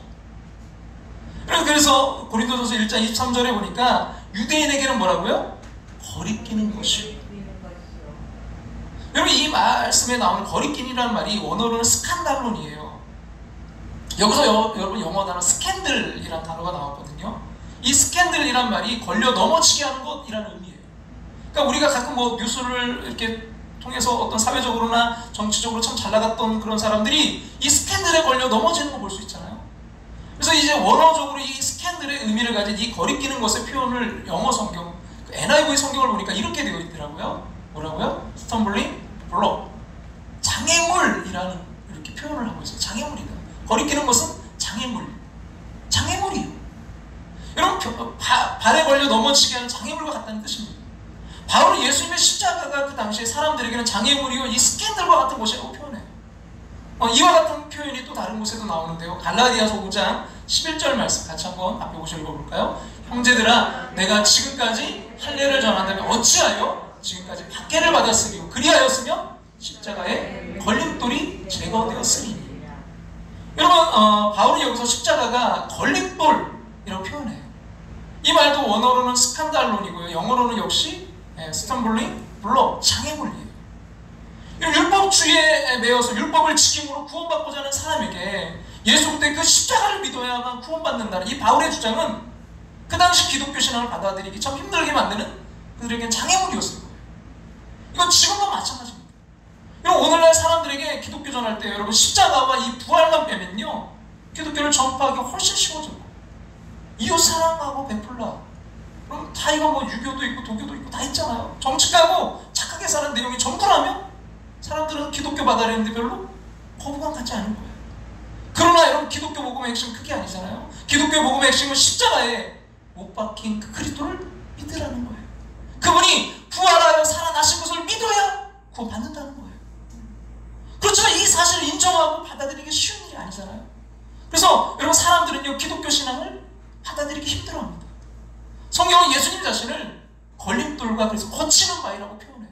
그래서 고린도전서 1장 23절에 보니까 유대인에게는 뭐라고요? 거리끼는 것이요. 여러분, 이 말씀에 나오는 거리끼니라는 말이 원어로는 스칸달론이에요. 여기서 여러분 영어 단어 스캔들이라는 단어가 나왔거든요. 이 스캔들이란 말이 걸려 넘어지게 하는 것이라는 의미예요. 그러니까 우리가 가끔 뭐 뉴스를 이렇게 통해서 어떤 사회적으로나 정치적으로 참 잘 나갔던 그런 사람들이 이 스캔들에 걸려 넘어지는 거 볼 수 있잖아요. 그래서 이제 원어적으로 이 스캔들의 의미를 가진 이 거리끼는 것의 표현을 영어 성경, 그 NIV 성경을 보니까 이렇게 되어 있더라고요. 뭐라고요? 스텀블링 블록, 장애물이라는 이렇게 표현을 하고 있어요. 장애물이다. 거리끼는 것은 장애물이에요. 여러분, 발에 걸려 넘어지게 하는 장애물과 같다는 뜻입니다. 바로 예수님의 십자가가 그 당시에 사람들에게는 장애물이요 이 스캔들과 같은 것이라고 표현해요. 이와 같은 표현이 또 다른 곳에도 나오는데요. 갈라디아서 5장 11절 말씀 같이 한번 앞에 보시고 읽어볼까요? 형제들아, 내가 지금까지 할례를 전한다면 어찌하여 지금까지 박해를 받았으리요 그리하였으면 십자가에 걸림돌이 제거되었으리니. 여러분, 바울이 여기서 십자가가 걸림돌이라고 표현해요. 이 말도 원어로는 스칸달론이고요, 영어로는 역시 스텀블링 블록, 장애물이에요. 율법주의에 매여서 율법을 지킴으로 구원받고자 하는 사람에게 예수 그때 그 십자가를 믿어야만 구원받는다는 이 바울의 주장은 그 당시 기독교 신앙을 받아들이기 참 힘들게 만드는 그들에게는 장애물이었을 거예요. 이건 지금도 마찬가지입니다. 여러분, 오늘날 사람들에게 기독교 전할 때 여러분 십자가와 이 부활만 빼면요 기독교를 전파하기 훨씬 쉬워져요. 이웃 사랑하고 베풀라. 그럼 다 이거 뭐 유교도 있고 도교도 있고 다 있잖아요. 정직하고 착하게 사는 내용이 전부라면 사람들은 기독교 받아들이는데 별로 거부감 갖지 않은 거예요. 그러나 여러분, 기독교 복음의 핵심은 그게 아니잖아요. 기독교 복음의 핵심은 십자가에 못 박힌 그 그리스도를 믿으라는 거예요. 그분이 부활하여 살아나신 것을 믿어야 구원받는다는 거예요. 그렇지만 이 사실을 인정하고 받아들이기 쉬운 일이 아니잖아요. 그래서 여러분, 사람들은요, 기독교 신앙을 받아들이기 힘들어합니다. 성경은 예수님 자신을 걸림돌과 그래서 거치는 바위라고 표현해요.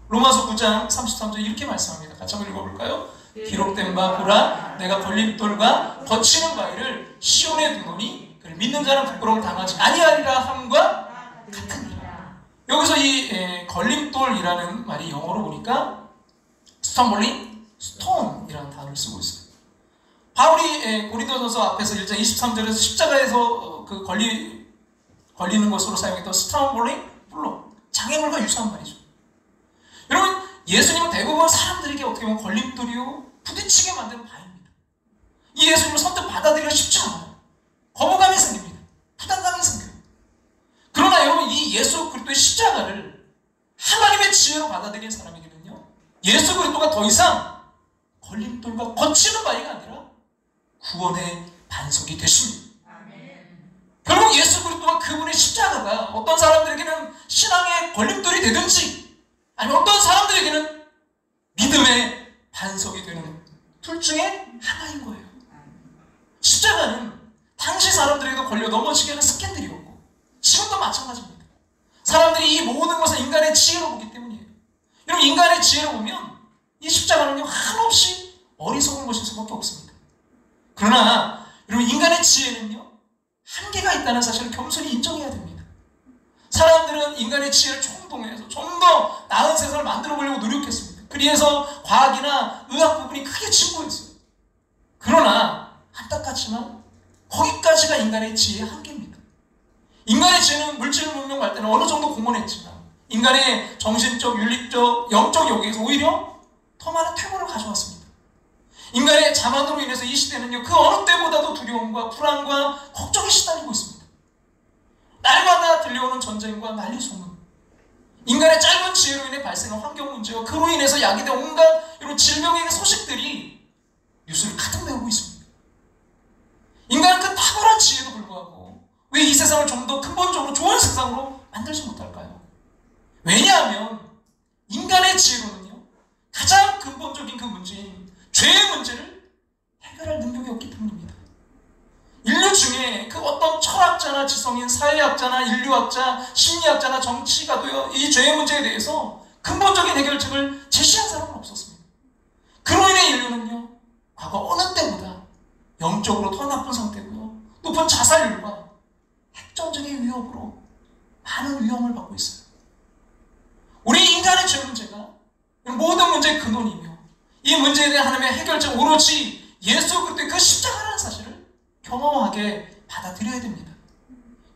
로마서 9장 33절 이렇게 말씀합니다. 같이 한번 읽어볼까요? 기록된 바 보라, 내가 걸림돌과 거치는 바위를 시온에 두노니 그를 믿는 자는 부끄러움을 당하지 아니하리라 함과 같으니라. 여기서 이 걸림돌이라는 말이 영어로 보니까 스톰블링, 스톤이라는 단어를 쓰고 있어요. 바울이 고린도전서 앞에서 1장 23절에서 십자가에서 그 걸리는 것으로 사용했던 스톰블링, 블록, 장애물과 유사한 말이죠. 여러분, 예수님은 대부분 사람들에게 어떻게 보면 걸림돌이요, 부딪히게 만드는 바입니다. 이 예수님을 선뜻 받아들이기가 쉽지 않아요. 거부감이 생깁니다. 부담감이 생겨요. 그러나 여러분, 이 예수 그리스도의 십자가를 하나님의 지혜로 받아들이는 사람에게는요, 예수 그리스도가 더 이상 걸림돌과 거치는 바위가 아니라 구원의 반석이 되십니다. 결국 예수 그리스도와 그분의 십자가가 어떤 사람들에게는 신앙의 걸림돌이 되든지 아니면 어떤 사람들에게는 믿음의 반석이 되는 둘 중에 하나인 거예요. 십자가는 당시 사람들에게도 걸려 넘어지게 하는 습관들이었고 지금도 마찬가지입니다. 사람들이 이 모든 것을 인간의 지혜로 보기 때문이에요. 여러분, 인간의 지혜로 보면 이 십자가는요, 한없이 어리석은 것일 수밖에 없습니다. 그러나 여러분, 인간의 지혜는요, 한계가 있다는 사실을 겸손히 인정해야 됩니다. 사람들은 인간의 지혜를 총동원해서 좀 더 나은 세상을 만들어 보려고 노력했습니다. 그래서 과학이나 의학 부분이 크게 진보했어요. 그러나 안타깝지만 거기까지가 인간의 지혜의 한계입니다. 인간의 지혜는 물질 문명 발전에 어느 정도 공헌했지만 인간의 정신적, 윤리적, 영적 여기에서 오히려 더 많은 퇴보를 가져왔습니다. 인간의 자만으로 인해서 이 시대는요, 그 어느 때보다도 두려움과 불안과 걱정에 시달리고 있습니다. 날마다 들려오는 전쟁과 난리 소문, 인간의 짧은 지혜로 인해 발생한 환경 문제와 그로 인해서 야기된 온갖 이런 질병의 소식들이 뉴스를 가득 메우고 있습니다. 인간은 그 탁월한 지혜도 불구하고 왜 이 세상을 좀 더 근본적으로 좋은 세상으로 만들지 못할까요? 왜냐하면 인간의 지혜로는요, 가장 근본적인 그 문제인 죄의 문제를 해결할 능력이 없기 때문입니다. 인류 중에 그 어떤 철학자나 지성인, 사회학자나 인류학자, 심리학자나 정치가도요, 이 죄의 문제에 대해서 근본적인 해결책을 제시한 사람은 없었습니다. 그로 인해 인류는요, 과거 어느 때보다 영적으로 더 나쁜 상태고요, 높은 자살률과 핵전쟁의 위협으로 많은 위험을 받고 있어요. 우리 인간의 죄 문제가 모든 문제의 근원이며 이 문제에 대한 하나님의 해결책 오로지 예수 그리스도의 그 십자가라는 사실을 경험하게 받아들여야 됩니다.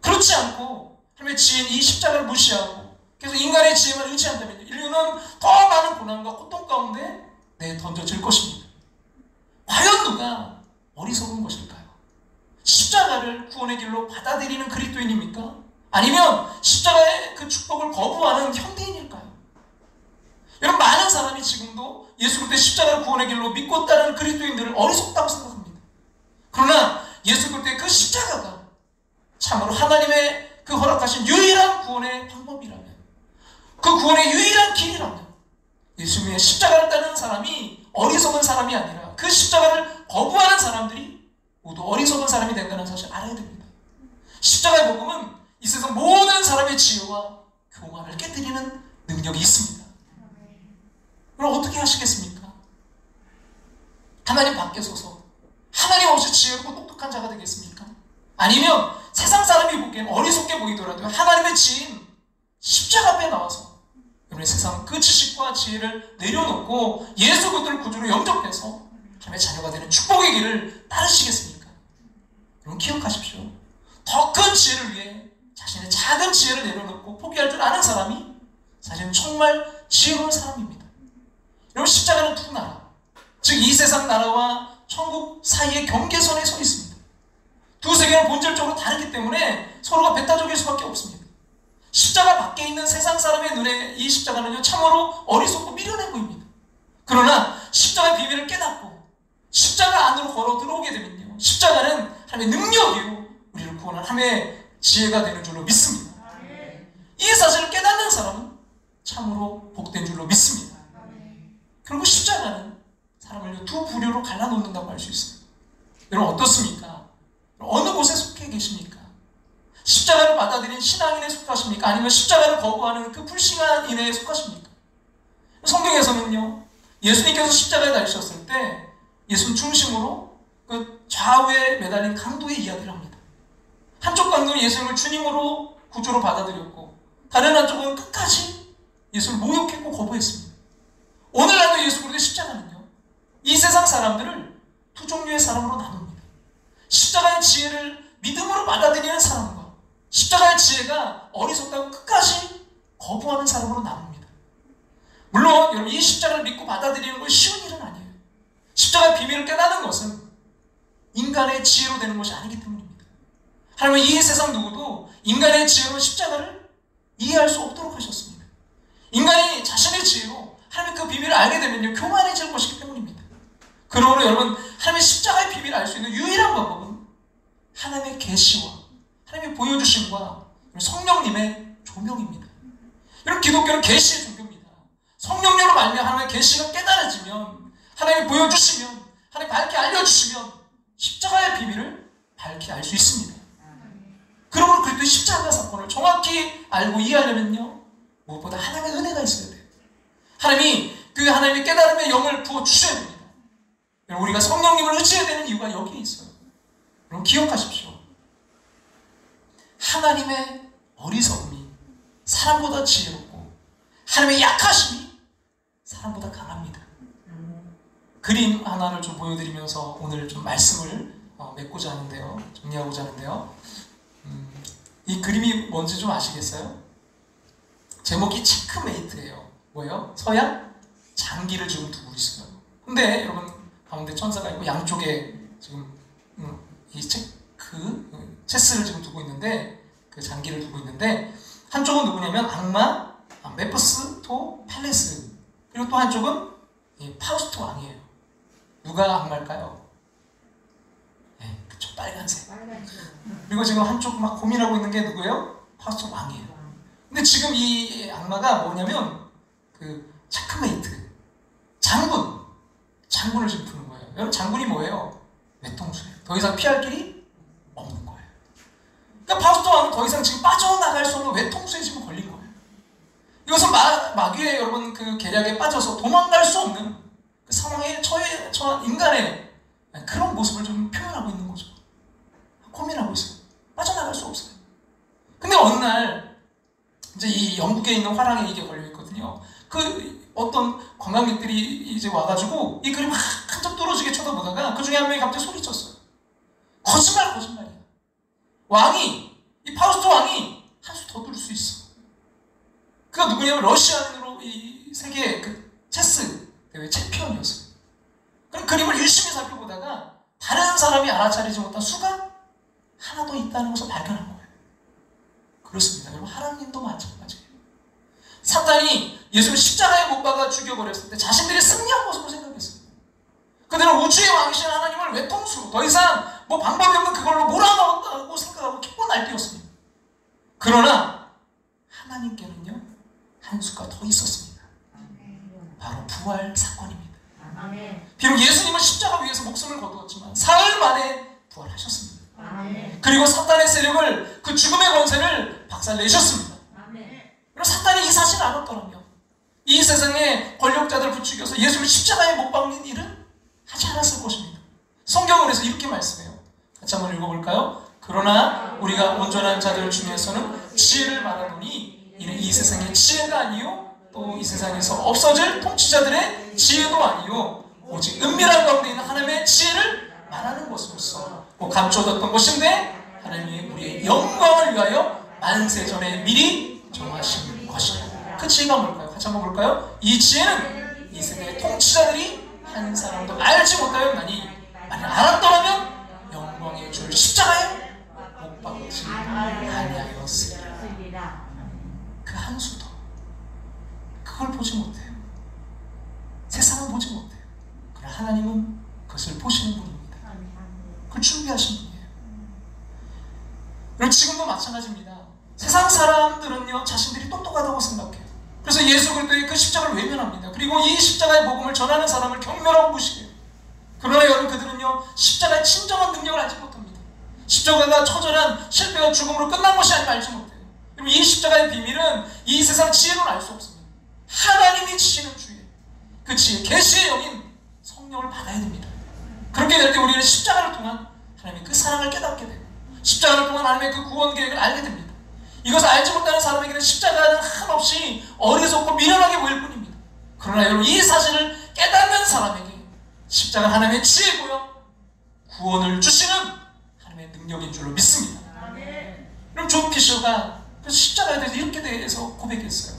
그렇지 않고 하나님의 지혜인 이 십자가를 무시하고 계속 인간의 지혜만 의지한다면 인류는 더 많은 고난과 고통 가운데 던져질 것입니다. 과연 누가 어리석은 것일까요? 십자가를 구원의 길로 받아들이는 그리스도인입니까? 아니면 십자가의 그 축복을 거부하는 현대인일까요? 여러분, 많은 사람이 지금도 예수 그리스도의 십자가를 구원의 길로 믿고 따르는 그리스도인들을 어리석다고 생각합니다. 그러나 예수 그리스도의 그 십자가가 참으로 하나님의 그 허락하신 유일한 구원의 방법이라면, 그 구원의 유일한 길이라면 예수님의 십자가를 따르는 사람이 어리석은 사람이 아니라 그 십자가를 거부하는 사람들이 모두 어리석은 사람이 된다는 사실을 알아야 됩니다. 십자가의 복음은 이 세상 모든 사람의 지혜와 교만을 깨뜨리는 능력이 있습니다. 그럼 어떻게 하시겠습니까? 하나님 밖에 서서 하나님 없이 지혜롭고 똑똑한 자가 되겠습니까? 아니면 세상 사람이 보기에는 어리석게 보이더라도 하나님의 지혜인 십자가 앞에 나와서 여러분의 세상 그 지식과 지혜를 내려놓고 예수 그리스도를 구주로 영접해서 하나님의 자녀가 되는 축복의 길을 따르시겠습니까? 여러분, 기억하십시오. 더 큰 지혜를 위해 자신의 작은 지혜를 내려놓고 포기할 줄 아는 사람이 사실은 정말 지혜로운 사람입니다. 여러분, 십자가는 두 나라, 즉 이 세상 나라와 천국 사이의 경계선에 서 있습니다. 두 세계는 본질적으로 다르기 때문에 서로가 배타적일 수밖에 없습니다. 십자가 밖에 있는 세상 사람의 눈에 이 십자가는요, 참으로 어리석고 미련해 보입니다. 그러나 십자가의 비밀을 깨닫고 십자가 안으로 걸어 들어오게 되면요, 십자가는 하나님의 능력이요 우리를 구원한 하나님의 지혜가 되는 줄로 믿습니다. 이 사실을 깨닫는 사람은 참으로 복된 줄로 믿습니다. 그리고 십자가는 사람을 두 부류로 갈라놓는다고 할 수 있어요. 여러분 어떻습니까? 어느 곳에 속해 계십니까? 십자가를 받아들인 신앙인에 속하십니까? 아니면 십자가를 거부하는 그 불신한 인에 속하십니까? 성경에서는요, 예수님께서 십자가에 달리셨을 때 예수님 중심으로 그 좌우에 매달린 강도의 이야기를 합니다. 한쪽 강도는 예수님을 주님으로 구주로 받아들였고, 다른 한쪽은 끝까지 예수를 모욕했고 거부했습니다. 오늘날도 예수 그리스도의 십자가는요, 이 세상 사람들을 두 종류의 사람으로 나눕니다. 십자가의 지혜를 믿음으로 받아들이는 사람과 십자가의 지혜가 어리석다고 끝까지 거부하는 사람으로 나눕니다. 물론 여러분, 이 십자가를 믿고 받아들이는 건 쉬운 일은 아니에요. 십자가의 비밀을 깨닫는 것은 인간의 지혜로 되는 것이 아니기 때문입니다. 하나님은 이 세상 누구도 인간의 지혜로 십자가를 이해할 수 없도록 하셨습니다. 인간이 자신의 지혜로 하나님의 그 비밀을 알게 되면요, 교만해질 것이기 때문입니다. 그러므로 여러분, 하나님의 십자가의 비밀을 알 수 있는 유일한 방법은 하나님의 계시와 하나님의 보여주심과 성령님의 조명입니다. 여러분, 기독교는 계시의 종교입니다. 성령님으로 말미암아 하나님의 계시가 깨달아지면, 하나님이 보여주시면, 하나님이 밝게 알려주시면 십자가의 비밀을 밝게 알 수 있습니다. 그러므로 그리스도의 십자가 사건을 정확히 알고 이해하려면요, 무엇보다 하나님의 은혜가 있어야 돼요. 하나님이 그 하나님의 깨달음의 영을 부어주셔야 됩니다. 우리가 성령님을 의지해야 되는 이유가 여기에 있어요. 여러분 기억하십시오. 하나님의 어리석음이 사람보다 지혜롭고 하나님의 약하심이 사람보다 강합니다. 그림 하나를 좀 보여드리면서 오늘 좀 말씀을 맺고자 하는데요, 정리하고자 하는데요, 이 그림이 뭔지 좀 아시겠어요? 제목이 체크메이트예요. 뭐예요? 서양 장기를 지금 두고 있어요. 근데 여러분, 가운데 천사가 있고 양쪽에 지금 이 체스를 지금 두고 있는데, 그 장기를 두고 있는데, 한쪽은 누구냐면 악마 메피스토 펠레스, 그리고 또 한쪽은 파우스토 왕이에요. 누가 악마일까요? 네, 그쵸, 빨간색. 그리고 지금 한쪽 막 고민하고 있는 게 누구예요? 파우스토 왕이에요. 근데 지금 이 악마가 뭐냐면 그 체크메이트, 장군을 지금 푸는 거예요. 여러분, 장군이 뭐예요? 외통수예요. 더 이상 피할 길이 없는 거예요. 그러니까 파우스토 왕은 더 이상 지금 빠져나갈 수 없는 외통수에 지금 걸린 거예요. 이것은 마귀의 여러분 그 계략에 빠져서 도망갈 수 없는 그 상황에 처한 인간의 그런 모습을 좀 표현하고 있는 거죠. 고민하고 있어요. 빠져나갈 수 없어요. 근데 어느 날 이제 이 영국에 있는 화랑에 이게 걸려 있거든요. 그 어떤 관광객들이 이제 와가지고 이 그림 한참 떨어지게 쳐다보다가 그 중에 한 명이 갑자기 소리쳤어요. 거짓말이야. 이 파우스토 왕이 한 수 더 뚫을 수 있어. 그가 누구냐면 러시아인으로 이 세계 그 체스 대회 챔피언이었어요. 그럼 그림을 열심히 살펴보다가 다른 사람이 알아차리지 못한 수가 하나 더 있다는 것을 발견한 거예요. 그렇습니다. 여러분, 하나님도 마찬가지예요. 사탄이 예수를 십자가에 못 박아 죽여버렸을 때 자신들이 승리한 모습을 생각했어요. 그들은 우주의 왕이신 하나님을 외통수로 더 이상 뭐 방법이 없는 그걸로 몰아넣었다고 생각하고 기뻐 날뛰었습니다. 그러나 하나님께는요, 한 수가 더 있었습니다. 바로 부활 사건입니다. 비록 예수님은 십자가 위에서 목숨을 거두었지만 사흘 만에 부활하셨습니다. 그리고 사탄의 세력을, 그 죽음의 권세를 박살내셨습니다. 그리고 사탄이 이 사실을 알았더라면 이 세상의 권력자들을 부추겨서 예수를 십자가에 못 박는 일은 하지 않았을 것입니다. 성경을 해서 이렇게 말씀해요. 같이 한번 읽어볼까요? 그러나 우리가 온전한 자들 중에서는 지혜를 말하노니 이는 이 세상의 지혜가 아니요 또 이 세상에서 없어질 통치자들의 지혜도 아니요 오직 은밀한 가운데 있는 하나님의 지혜를 말하는 것으로서 꼭 감춰뒀던 것인데 하나님이 우리의 영광을 위하여 만세전에 미리 정하신 것이다. 그 지혜가 뭘까요? 같이 한번 볼까요? 이 지혜는 이 세상의 통치자들이 한 사람도 알지 못하였나니 만약 알았더라면 영광의 줄 십자가에 못 박지 아니하였으리라. 그 한 수도 그걸 보지 못해요. 세상은 보지 못해요. 그러나 하나님은 그 그것을 보시는 분입니다. 그걸 준비하신 분이에요. 그리고 지금도 마찬가지입니다. 세상 사람들은요, 자신들이 똑똑하다고 생각해요. 그래서 예수 그리스도의 그 십자가를 외면합니다. 그리고 이 십자가의 복음을 전하는 사람을 경멸하고 무시해요. 그러나 여러분, 그들은요, 십자가의 진정한 능력을 알지 못합니다. 십자가가 처절한 실패와 죽음으로 끝난 것이 아니면 알지 못해요. 그리고 이 십자가의 비밀은 이 세상 지혜로는 알 수 없습니다. 하나님이 지시는 주의, 그 지혜, 계시의 영인 성령을 받아야 됩니다. 그렇게 될 때 우리는 십자가를 통한 하나님의 그 사랑을 깨닫게 되고, 십자가를 통한 하나님의 그 구원 계획을 알게 됩니다. 이것을 알지 못하는 사람에게는 십자가는 한없이 어리석고 미련하게 보일 뿐입니다. 그러나 여러분, 이 사실을 깨닫는 사람에게 십자가는 하나님의 지혜고요, 구원을 주시는 하나님의 능력인 줄로 믿습니다. 그럼 존 피셔가 그 십자가에 대해서 이렇게 대해서 고백했어요.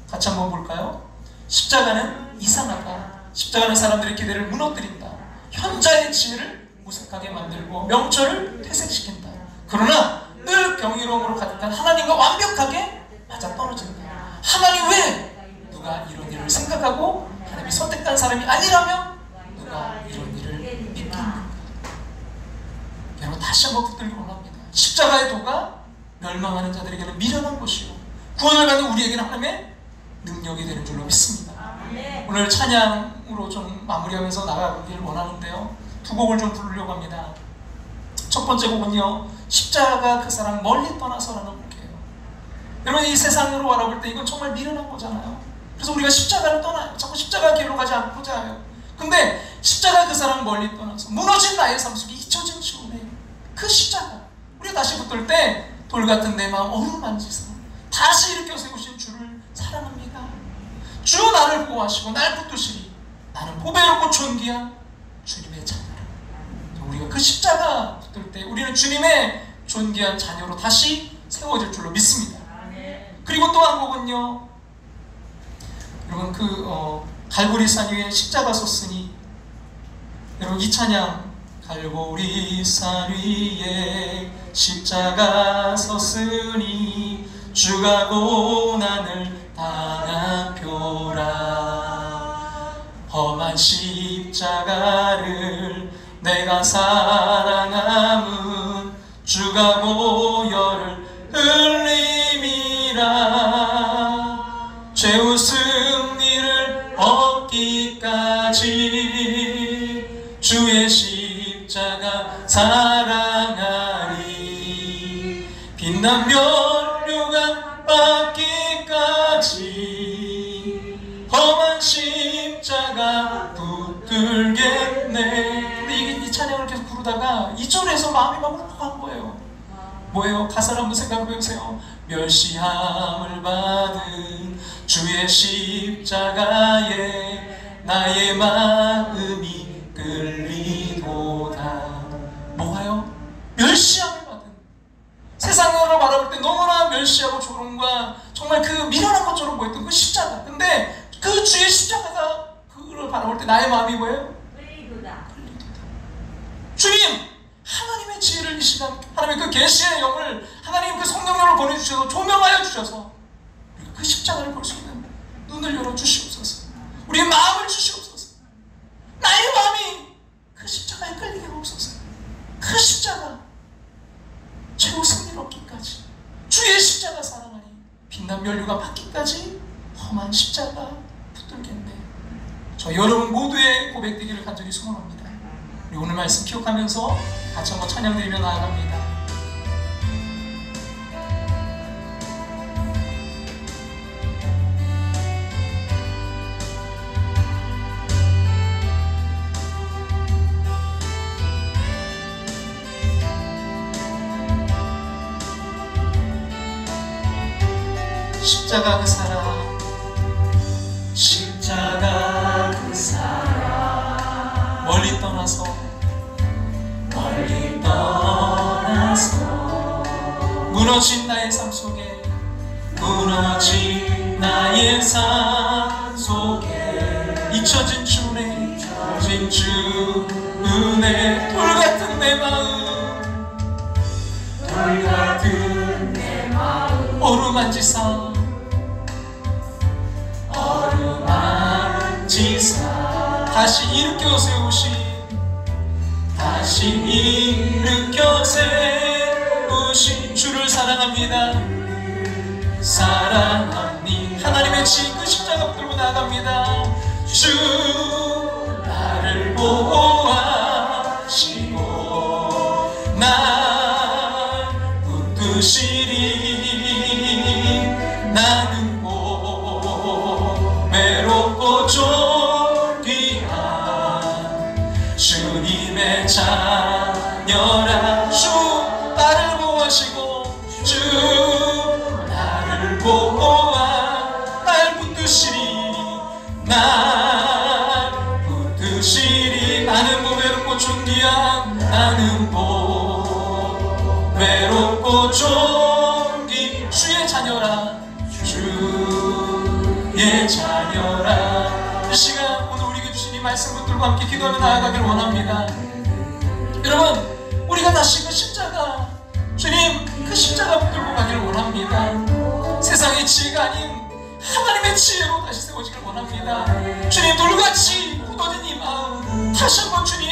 같이 한번 볼까요? 십자가는 이상하다. 십자가는 사람들의 기대를 무너뜨린다. 현자의 지혜를 무색하게 만들고 명철을 퇴색시킨다. 그러나 늘 경이로움으로 가득한 하나님과 완벽하게 맞아떨어진다. 하나님 왜 누가 이런 일을 생각하고 하나님이 선택한 사람이 아니라면 누가 이런 일을 믿겠는가? 여러분, 다시 한번 붙들기 원합니다. 십자가의 도가 멸망하는 자들에게는 미련한 것이요, 구원을 받는 우리에게는 하나님의 능력이 되는 줄로 믿습니다. 오늘 찬양으로 좀 마무리하면서 나가기를 원하는데요, 두 곡을 좀 부르려고 합니다. 첫 번째 곡은요, 십자가 그 사랑 멀리 떠나서라는 곡이에요. 여러분, 이 세상으로 바라볼 때 이건 정말 미련한 거잖아요. 그래서 우리가 십자가를 떠나요. 자꾸 십자가 길로 가지 않고자 해요. 근데 십자가 그 사랑 멀리 떠나서 무너진 나의 삶 속에 잊혀진 즈음에 그 십자가, 우리가 다시 붙들 때 돌같은 내 마음 어루만지사 다시 일으켜 세우신 주를 사랑합니다. 주 나를 보호하시고 날 붙드시니 나는 보배롭고 존귀한 주님의 자녀라. 우리가 그 십자가 붙들 때 우리는 주님의 존귀한 자녀로 다시 세워질 줄로 믿습니다. 그리고 또 한 곡은요, 여러분, 갈보리산 위에 십자가 섰으니, 여러분, 이 찬양, 갈보리산 위에 십자가 섰으니 주가 고난을 당한 표라. 험한 십자가를 내가 사랑함은 주가 보혈을 흘림이라. 죄우 승리를 얻기까지 주의 십자가 사랑하리. 빛난 면류관 받기까지 험한 십자가 붙들겠네. 우리 이 찬양을 계속 부르다가 2절에서 마음이 막 울컥한 거예요. 뭐예요? 가사를 한번 생각해 보세요. 멸시함을 받은 주의 십자가에 나의 마음이 끌리도다. 뭐가요? 멸시함을 받은, 세상으로 바라볼 때 너무나 멸시하고 조롱과 정말 그 미련한 것처럼 보였던 그 십자가. 근데 그 주의 십자가가 그걸 바라볼 때 나의 마음이 뭐예요? 끌리도다. 주님, 하나님의 지혜를 이 시간, 하나님의 그 계시의 영을, 하나님 그 성령님을 보내주셔서 조명하여 주셔서 우리가 그 십자가를 볼 수 있는 눈을 열어주시옵소서. 우리의 마음을 주시옵소서. 나의 마음이 그 십자가에 끌리게 없어서 그 십자가 최후 승리를 얻기까지 주의 십자가 사랑하니 빛난 면류관 받기까지 험한 십자가 붙들겠네. 저 여러분 모두의 고백되기를 간절히 소원합니다. 우리 오늘 말씀 기억하면서 같이 한번 찬양드리며 나아갑니다. 십자가 그 사랑, 십자가 그 사랑, 멀리 떠나서 무너진 나의 삶 속에, 무너진 나의 삶 속에 잊혀진 주 은혜, 잊혀진 주 은혜, 돌같은 내 마음, 돌같은 내 마음 어루만지사, 어루만지사 다시 일으켜 세우신 다시 일으켜 세우신 주를 사랑합니다. 사랑합니 하나님의 지 그 십자가 붙들고 나아갑니다. 주 나를 보호하시고 날 붙드시리. 나는 못 외롭고 존귀한 주님의 자녀라. 주 나를 보호하시고 주 나를 보호하 날 붙드시리. 날 붙드시리. 나는 못 외롭고 존귀한 나는 못 외롭고 존귀 주의 자녀라. 주의 자녀라. 이 시간 오늘 우리에게 주신 이 말씀 붙들고 함께 기도하며 나아가길 원합니다. 여러분, 우리가 다시 그 십자가, 주님 그 십자가 붙들고 가기를 원합니다. 세상의 지혜가 아닌 하나님의 지혜로 다시 세워지길 원합니다. 주님, 돌같이 굳어진 이 마음 다시 한번 주님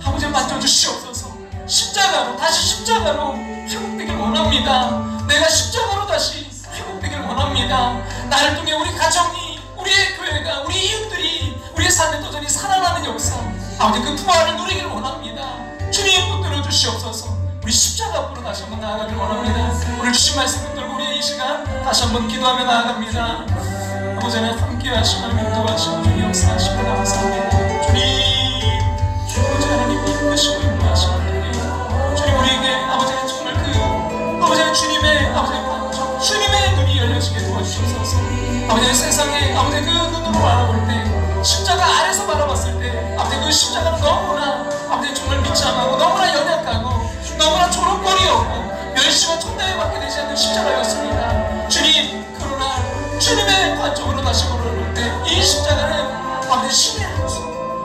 아버지 만져주시옵소서. 십자가로, 다시 십자가로 회복되길 원합니다. 내가 십자가로 다시 회복되길 원합니다. 나를 통해 우리 가정이, 우리의 교회가, 우리 이웃들이 우리의 삶에 도전히 살아나는 역사, 아버지 그 부활을 누리길 원합니다. 주님 붙들어 주시옵소서. 우리 십자가 앞으로 다시 한번 나아가길 원합니다. 오늘 주신 말씀 붙들고 우리의 이 시간 다시 한번 기도하며 나아갑니다. 아버지 하나님 함께 하시고 인도하시고 주님 역사하시고 감사합니다. 주님 아버지 하나님 이끄시고 인도하시고 주님 우리에게 아버지는 정말 그 아버지는 주님의 아버지의 관점, 주님의 눈이 열려지게 도와주셔서 아버지는 세상에 아버지 그 눈으로 바라볼 때, 십자가 아래서 바라봤을 때 아버지 그 십자가는 너무나 아버지 정말 비참하고 너무나 연약하고 너무나 조롱거리였고 멸시와 천대에 받게 되지 않는 십자가였습니다. 주님, 그러나 주님의 관점으로 다시 걸어볼 때 이 십자가는 아버지 신의 한수,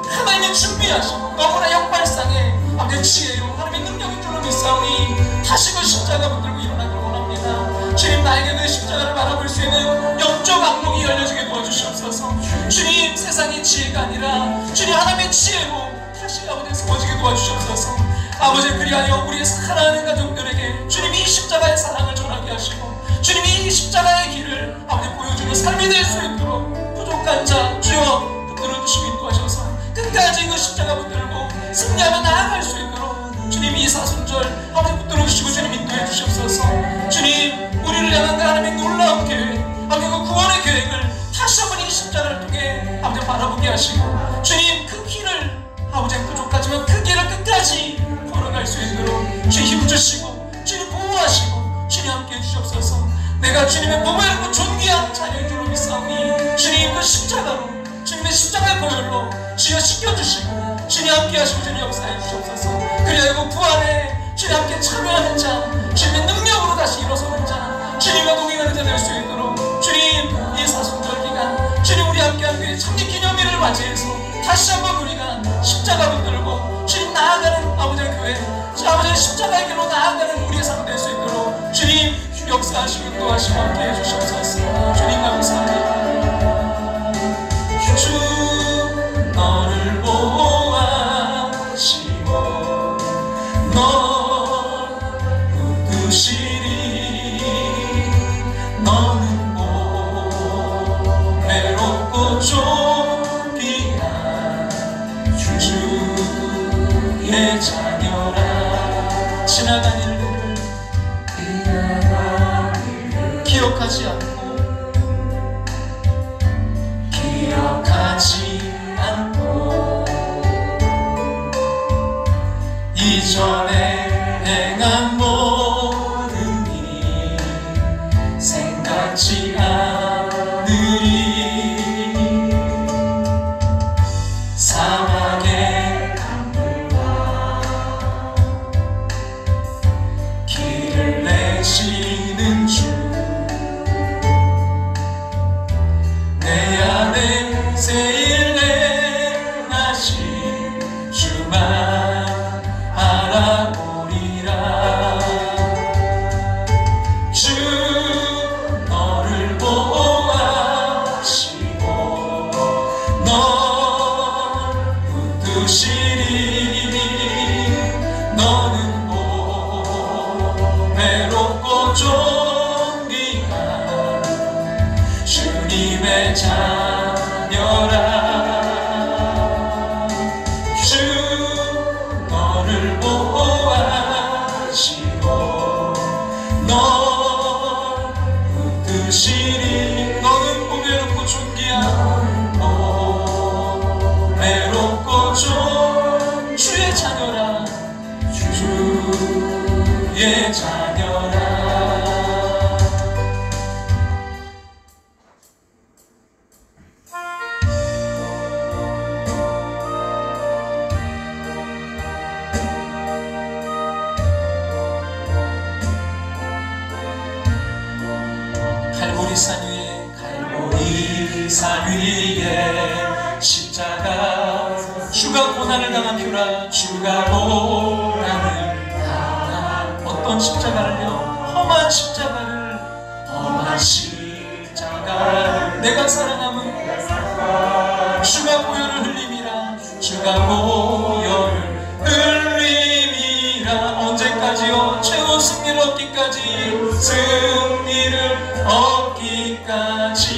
하나님이 준비하시고 너무나 역발상의 아버지 지혜로 하나님의 능력인 줄로 믿사오니 다시 그 십자가 붙들고 일어나기를 원합니다. 주님, 나에게 그 십자가를 바라볼 수 있는 영적 악목이 열려지게 도와주시옵소서. 주님, 세상의 지혜가 아니라 주님 하나님의 지혜로 다시 아버지 세워지게 도와주시옵소서. 아버지, 그리하여 우리의 사랑하는 가족들에게 주님이 이 십자가의 사랑을 전하게 하시고 주님이 이 십자가의 길을 아버지 보여주는 삶이 될 수 있도록 부족한 자 주여 붙들어 주시고 인도하셔서 끝까지 그 십자가 붙들고 승리하며 나아갈 수 있도록 주님 이 사순절 아버지 붙들어 주시고 주님 인도해 주시옵소서. 주님, 우리를 향한 그 하나님의 놀라운 계획, 아버지 그 구원의 계획을 다시 한번 이 십자가를 통해 아버지 바라보게 하시고 주님 그 길을 아버지 부족하지만 그 길을 끝까지 걸어갈 수 있도록 주님 힘주시고 주님 보호하시고 주님 함께 해주시옵소서. 내가 주님의 몸을 입고 존귀한 자녀인 줄로 믿사오니 주님 그 십자가로, 주님의 십자가의 보혈로 주여 씻겨주시고 주님 함께 하시고 주님 역사해 주시옵소서. 그리하여 그 부활에 주님 함께 참여하는 자, 주님의 능력으로 다시 일어서는 자, 주님과 동행하는 자 될 수 있도록 주님 이 사순절 기간 주님 우리 함께한 그 창립 기념일을 맞이해서 다시 한번 우리가 십자가 붙들고 주님 나아가는 아버지의 교회, 아버지의 십자가의 길로 나아가는 우리의 삶 될 수 있도록 주님 역사하시고 인도하시고 함께 해주시옵소서. 주님 감사합니다. 주 너를 보호하시고 널 붙드시리. 너는 못 외롭고 존귀한 주의 자녀라. 지나간 일들을 기억하지 않고 이전에 행한 모든 일 생각지 않으리. 사막의 강물과 길을 내시는 주, 내 안에 새일 행하신 주만 알아보리라. 주 너를 보호하시고 널 붙드시리. 자녀라 주 너를 보호하시고 너 붙드시리 너는 보배롭고 존귀한 보배롭고 주의 자녀라 주의 자녀라 갈보리산 위에 십자가 주가 고난을 당한 표라 주가 고난을 당한 어떤 십자가를요 험한 십자가를 내가 사랑함은 주가 보혈을 흘림이라 주가 보혈을 흘림이라 언제까지요 최후 승리를 얻기까지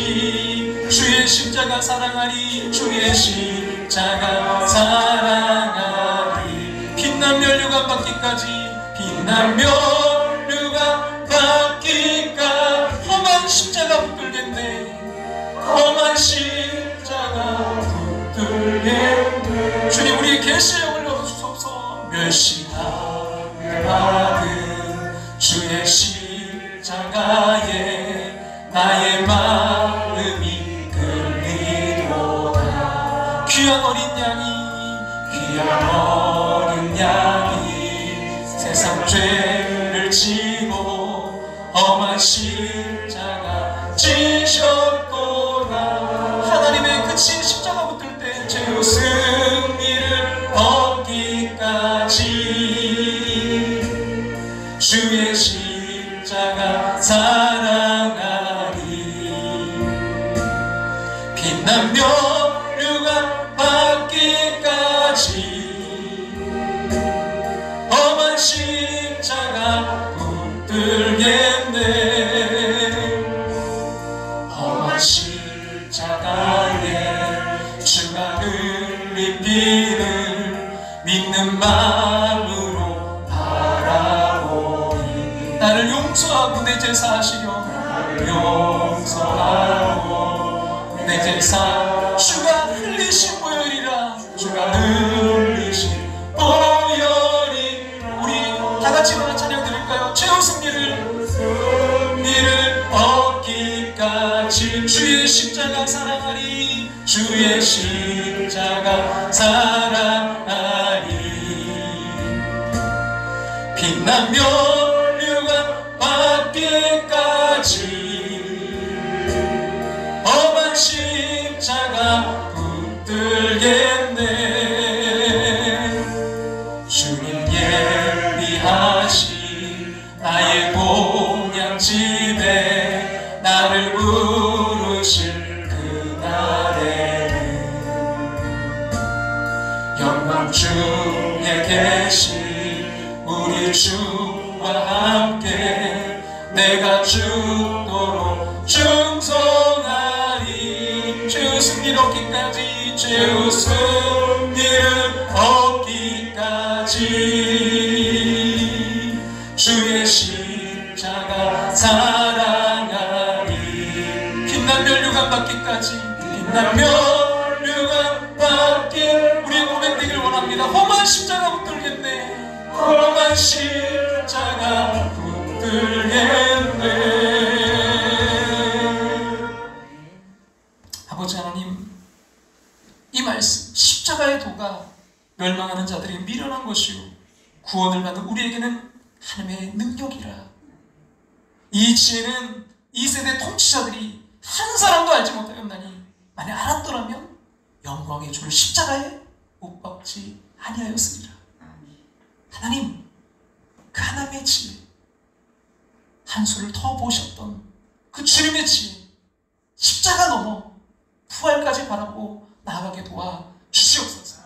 주의 십자가 사랑하리 주의 십자가 사랑하리 빛난 면류관 받기까지 빛난 면류관 받기까 험한 십자가 붙들겠네 험한 십자가 붙들겠네 주님 우리의 계시력을 열어주소서 멸시함을 받은 주의 십자가에 나의 마음이 끌리도다 귀한 어린 양이 세상 죄를 지고 험한 십자가 지셨도다 하나님의 그친 십자가 붙들 때 죄의 승리를 얻기까지 주의 십자가 사랑하리 빛난 면류관 받기까지 험한 십자가 붙들겠네 험한 십자가에 주가 흘린 피를 믿는 마음으로 바라보니 나를 용서하고 내 제사 하시려 용서하고 내 제사 주가 흘리신 보혈이라 주가 흘리신 보혈이 우리 다같이 일어나 찬양 드릴까요? 최후 승리를 얻기까지 주의 십자가 사랑하리 주의 십자가 사랑하리 빛난 면류관 받기까지 험한 십자가 붙들겠네 주님 예비하신 나의 공양집에 나를 부르실 그날에는 영광 중에 계신 우리 주와 함께 내가 죽도록 충성하리 죄의 승리를 얻기까지 죄의 승리를 얻기까지 주의 십자가 사랑하리 빛난 면류관 받기까지 빛난 면류관 받기 우리 고백되길 원합니다 험한 십자가 붙들겠네 험한 십자가 붙들겠네 아버지 하나님 이 말씀 십자가의 도가 멸망하는 자들이 미련한 것이요 구원을 받는 우리에게는 하나님의 능력이라 이 지혜는 이 세대 통치자들이 한 사람도 알지 못하였나니 만약 알았더라면 영광의 주를 십자가에 못 박지 아니하였으리라 하나님 그 하나님의 지혜 한 수를 더 보셨던 그 주님의 지혜 십자가 넘어 부활까지 바라고 나아가게 도와 주시옵소서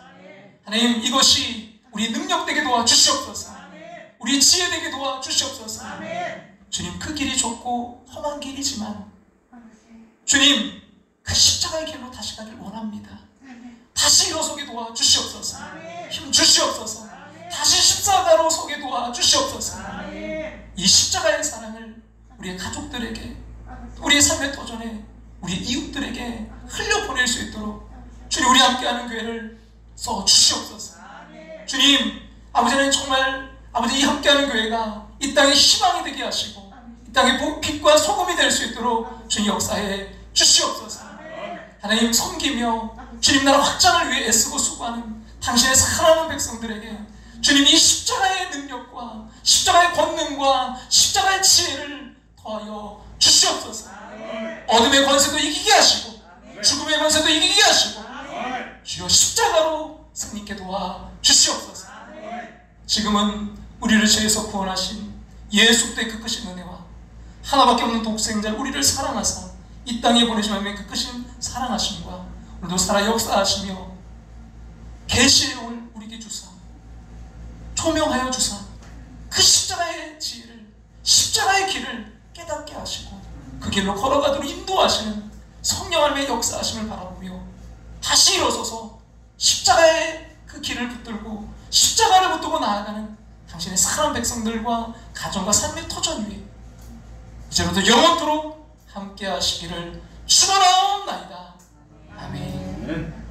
하나님 이것이 우리 능력되게 도와 주시옵소서 우리 지혜되게 도와 주시옵소서 주님 그 길이 좁고 험한 길이지만 주님 그 십자가의 길로 다시 가길 원합니다. 다시 일어서게 도와주시옵소서. 힘 주시옵소서. 다시 십자가로 서게 도와주시옵소서. 이 십자가의 사랑을 우리의 가족들에게, 우리의 삶의 도전에, 우리의 이웃들에게 흘려보낼 수 있도록 주님, 우리 함께하는 교회를 써주시옵소서. 주님, 아버지는 정말 아버지 이 함께하는 교회가 이 땅의 희망이 되게 하시고 이 땅의 빛과 소금이 될 수 있도록 주님 역사해 주시옵소서. 하나님, 섬기며 주님 나라 확장을 위해 애쓰고 수고하는 당신의 사랑하는 백성들에게 주님 이 십자가의 능력과 십자가의 권능과 십자가의 지혜를 더하여 주시옵소서. 어둠의 권세도 이기게 하시고 죽음의 권세도 이기게 하시고 주여 십자가로 승리케 도와 주시옵소서. 지금은 우리를 죄에서 구원하신 예수 그리스도의 그 크신 은혜와 하나밖에 없는 독생자를 우리를 사랑하사 이 땅에 보내신 하나님의 그 크신 사랑하심과 오늘도 살아 역사하시며 계시의 영을 우리에게 주사 조명하여 주사 그 십자가의 지혜를, 십자가의 길을 깨닫게 하시고 그 길로 걸어가도록 인도하시는 성령 하나님의 역사하심을 바라보며 다시 일어서서 십자가의 그 길을 붙들고 십자가를 붙들고 나아가는 당신의 사랑하는 백성들과 가정과 삶의 터전 위에 이제부터 영원토록 함께 하시기를 축원하옵나이다. 아멘.